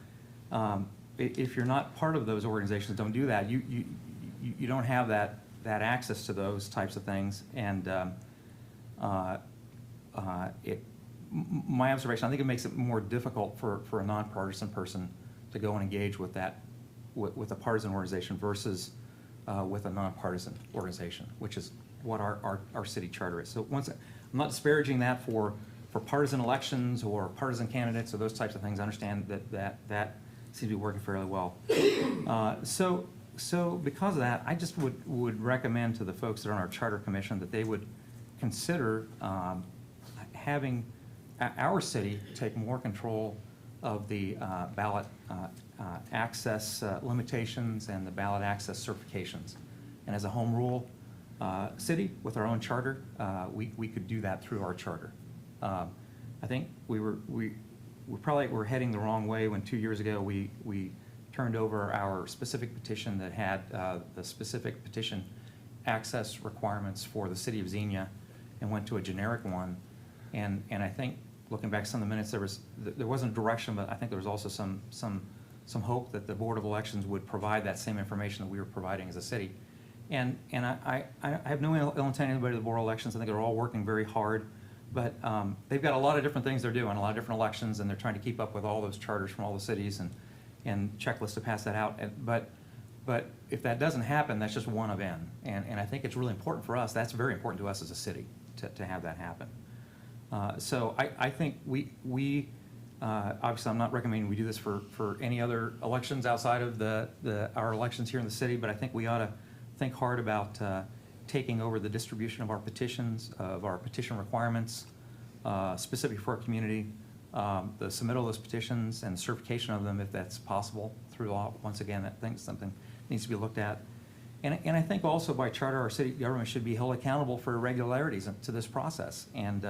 if you're not part of those organizations, don't do that, you don't have that access to those types of things. And my observation, I think it makes it more difficult for a nonpartisan person to go and engage with a partisan organization versus with a nonpartisan organization, which is what our city charter is. So I'm not disparaging that for partisan elections or partisan candidates or those types of things. I understand that seems to be working fairly well. So because of that, I just would recommend to the folks that are on our charter commission that they would consider having our city take more control of the ballot access limitations and the ballot access certifications. And as a home rule city with our own charter, we could do that through our charter. I think we probably were heading the wrong way when 2 years ago we turned over our specific petition that had the specific petition access requirements for the city of Xenia and went to a generic one. And I think, looking back some of the minutes, there wasn't direction, but I think there was also some hope that the Board of Elections would provide that same information that we were providing as a city. And I have no ill intent to anybody at the Board of Elections. I think they're all working very hard, but they've got a lot of different things they're doing, a lot of different elections, and they're trying to keep up with all those charters from all the cities and checklists to pass that out. But if that doesn't happen, that's just one of N. And I think it's really important for us. That's very important to us as a city to have that happen. So I think we obviously I'm not recommending we do this for any other elections outside of our elections here in the city, but I think we ought to think hard about taking over the distribution of our petitions, of our petition requirements, specific for our community, the submittal of those petitions and certification of them if that's possible through law. Once again, I think something needs to be looked at. And I think also by charter, our city government should be held accountable for irregularities to this process and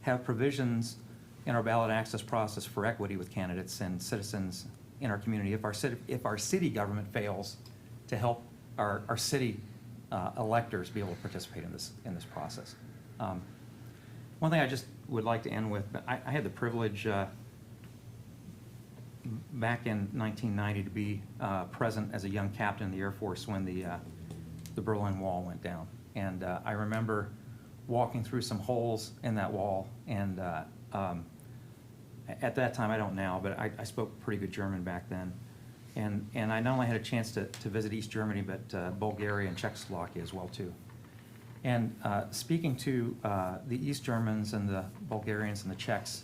have provisions in our ballot access process for equity with candidates and citizens in our community if our city government fails to help our city electors be able to participate in this process. One thing I just would like to end with, I had the privilege back in 1990 to be present as a young captain in the Air Force when the Berlin Wall went down. And I remember walking through some holes in that wall, and at that time, I don't now, but I spoke pretty good German back then. And I not only had a chance to visit East Germany, but Bulgaria and Czechoslovakia as well, too. And speaking to the East Germans and the Bulgarians and the Czechs,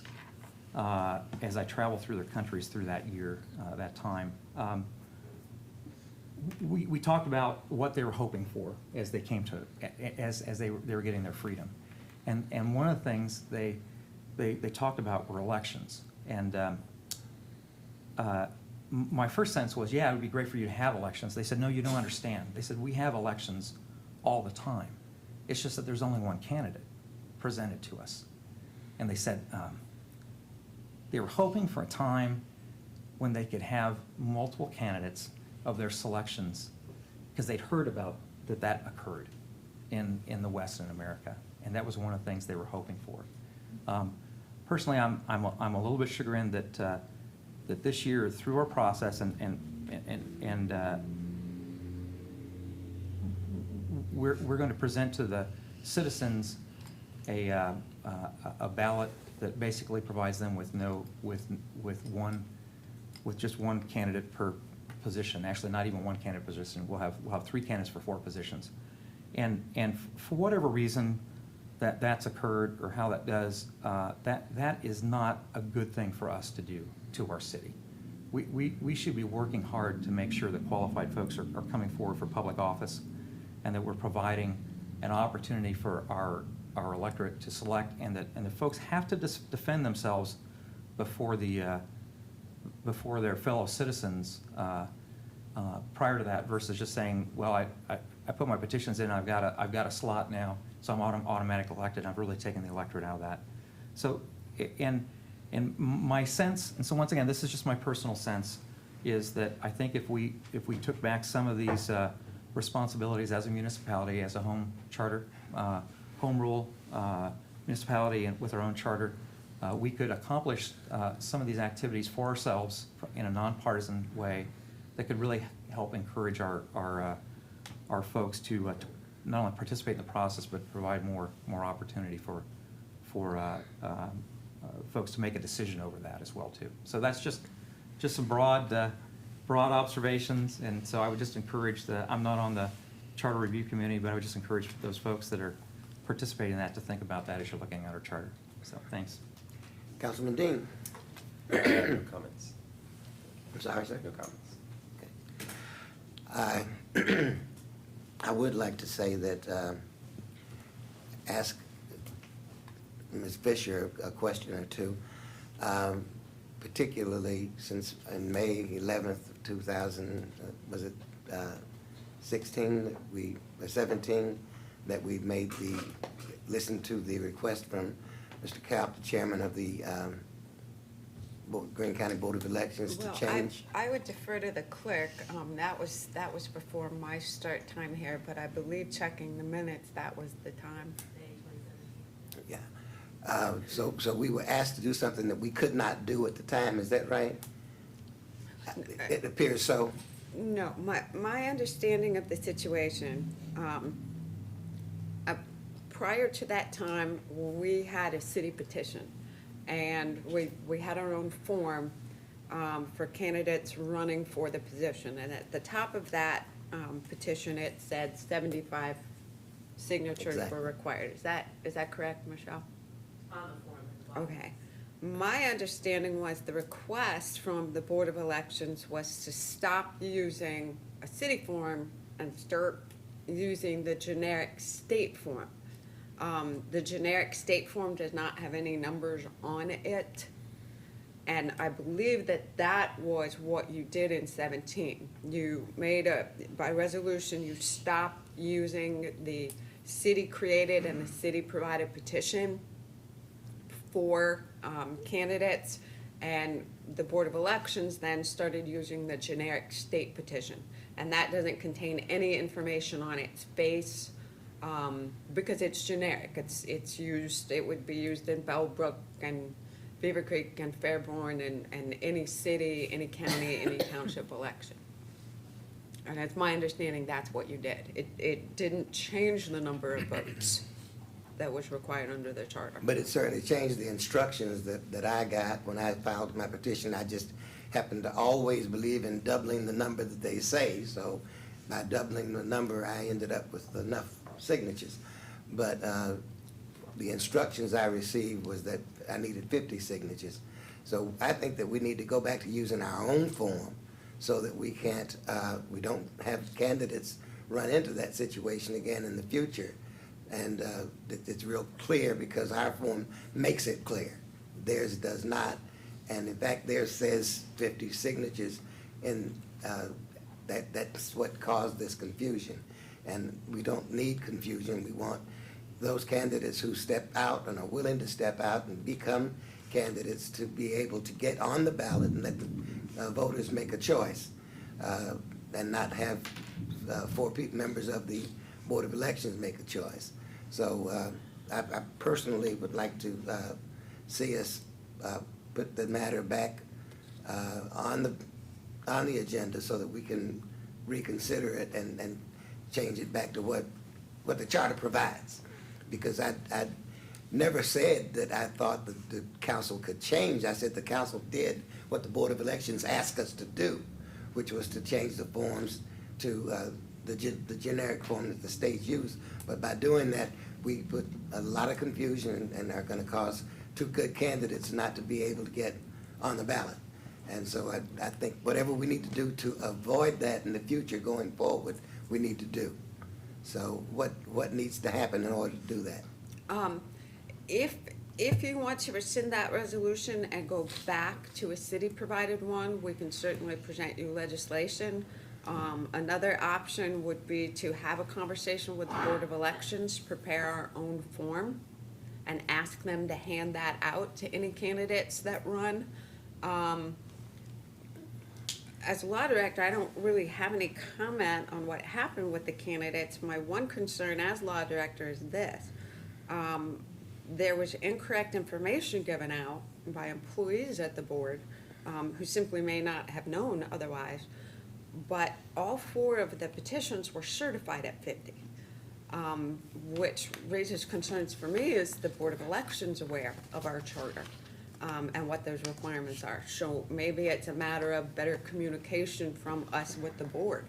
as I traveled through their countries through that year, that time, we talked about what they were hoping for as they came to, as they were getting their freedom. And one of the things they talked about were elections. And my first sense was, yeah, it would be great for you to have elections. They said, no, you don't understand. They said, we have elections all the time. It's just that there's only one candidate presented to us. And they said they were hoping for a time when they could have multiple candidates of their selections, because they'd heard about that occurred in the West in America. And that was one of the things they were hoping for. Personally, I'm a little bit chagrined that this year, through our process, we're going to present to the citizens a ballot that basically provides them with just one candidate per position. Actually, not even one candidate position. We'll have 3 candidates for 4 positions. And for whatever reason that's occurred, or how that does, that is not a good thing for us to do to our city. We should be working hard to make sure that qualified folks are coming forward for public office, and that we're providing an opportunity for our electorate to select, and the folks have to defend themselves before their fellow citizens prior to that, versus just saying, well, I put my petitions in, I've got a slot now, so I'm automatically elected. I've really taken the electorate out of that. So, and my sense, and so once again, this is just my personal sense, is that I think if we took back some of these responsibilities as a municipality, as a home rule municipality, and with our own charter, we could accomplish some of these activities for ourselves in a nonpartisan way that could really help encourage our folks to not only participate in the process, but provide more opportunity for folks to make a decision over that as well too. So that's just some broad observations, and so I would just encourage I'm not on the charter review committee, but I would just encourage those folks that are participating in that to think about that as you're looking at our charter. So thanks. Councilman Dean? No comments. I'm sorry, sir? No comments. I would like to say that, ask Ms. Fisher a question or two, particularly since in May 11th, 2016, 17, that we listened to the request from Mr. Kaup, the chairman of the Greene County Board of Elections, to change. I would defer to the clerk. That was before my start time here, but I believe checking the minutes, that was the time. Yeah. So we were asked to do something that we could not do at the time, is that right? It appears so. No, my understanding of the situation, prior to that time, we had a city petition, and we had our own form for candidates running for the position. And at the top of that petition, it said 75 signatures Exactly. were required. Is that correct, Michelle? Okay. My understanding was the request from the Board of Elections was to stop using a city form and start using the generic state form. The generic state form does not have any numbers on it. And I believe that was what you did in 17. You made by resolution, you stopped using the city-created and the city-provided petition for candidates, and the Board of Elections then started using the generic state petition. And that doesn't contain any information on its face, because it's generic. It would be used in Bellbrook and Beaver Creek and Fairborn and any city, any county, any township election. And it's my understanding that's what you did. It didn't change the number of votes that was required under the charter. But it certainly changed the instructions that I got when I filed my petition. I just happened to always believe in doubling the number that they say. So by doubling the number, I ended up with enough signatures. But the instructions I received was that I needed 50 signatures. So I think that we need to go back to using our own form so that we don't have candidates run into that situation again in the future. And it's real clear because our form makes it clear. Theirs does not. And in fact, theirs says 50 signatures. And that's what caused this confusion. And we don't need confusion. We want those candidates who step out and are willing to step out and become candidates to be able to get on the ballot and let the voters make a choice, and not have members of the Board of Elections make a choice. So I personally would like to see us put the matter back on the agenda so that we can reconsider it and change it back to what the charter provides. Because I never said that I thought that the council could change. I said the council did what the Board of Elections asked us to do, which was to change the forms to the generic form that the states use. But by doing that, we put a lot of confusion and are going to cause two good candidates not to be able to get on the ballot. And so I think whatever we need to do to avoid that in the future going forward, we need to do. So what needs to happen in order to do that? If you want to rescind that resolution and go back to a city-provided one, we can certainly present you legislation. Another option would be to have a conversation with the Board of Elections, prepare our own form, and ask them to hand that out to any candidates that run. As a law director, I don't really have any comment on what happened with the candidates. My one concern as law director is this. There was incorrect information given out by employees at the board who simply may not have known otherwise. But all 4 of the petitions were certified at 50, which raises concerns for me. Is the Board of Elections aware of our charter and what those requirements are? So maybe it's a matter of better communication from us with the board.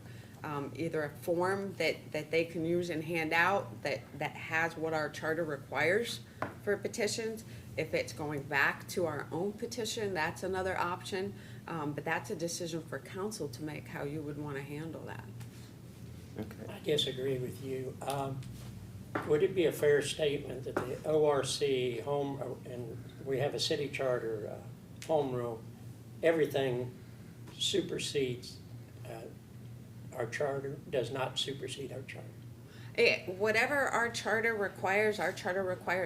Either a form that they can use and hand out that has what our charter requires for petitions. If it's going back to our own petition, that's another option. But that's a decision for council to make, how you would want to handle that. Okay. I disagree with you. Would it be a fair statement that the ORC home, and we have a city charter, home rule, everything supersedes our charter, does not supersede our charter? Whatever our charter requires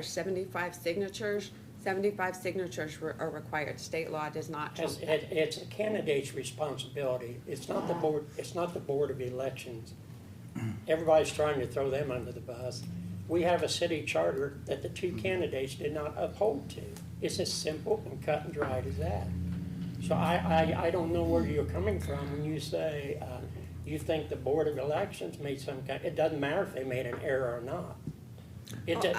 75 signatures. 75 signatures are required. State law does not trump that. It's a candidate's responsibility. It's not the board, it's not the Board of Elections. Everybody's trying to throw them under the bus. We have a city charter that the 2 candidates did not uphold to. It's as simple and cut and dried as that. So I don't know where you're coming from when you say you think the Board of Elections made some kind, it doesn't matter if they made an error or not.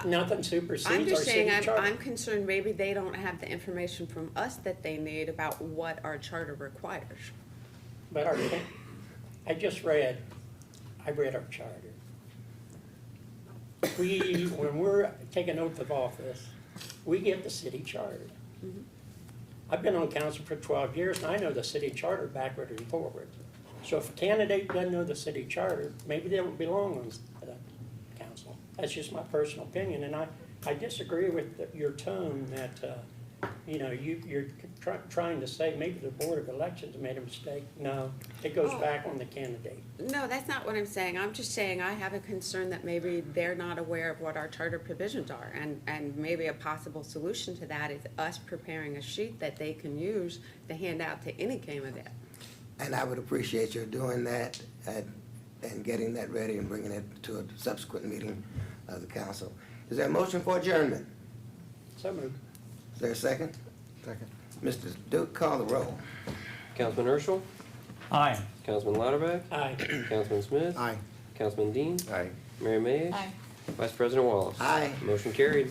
Nothing I'm supersedes our just city saying, charter. I'm concerned maybe they don't have the information from us that they need about what our charter requires. But I read our charter. When we're taking oath of office, we get the city charter. I've been on council for 12 years, and I know the city charter backward and forward. So if a candidate doesn't know the city charter, maybe they don't belong on the council. That's just my personal opinion, and I disagree with your tone that, you're trying to say maybe the Board of Elections made a mistake. No, it goes back on the candidate. No, that's not what I'm saying. I'm just saying I have a concern that maybe they're not aware of what our charter provisions are. And maybe a possible solution to that is us preparing a sheet that they can use to hand out to any candidate. And I would appreciate your doing that and getting that ready and bringing it to a subsequent meeting of the council. Is there a motion for adjournment? So moved. Is there a second? Second. Mr. Duke, call the roll. Councilman Urschel, Aye. Councilman Lauterbach, Aye. Councilman Smith, Aye. Councilman Dean, Aye. Mayor Mays, Aye. Vice President Wallace. Aye. Motion carried.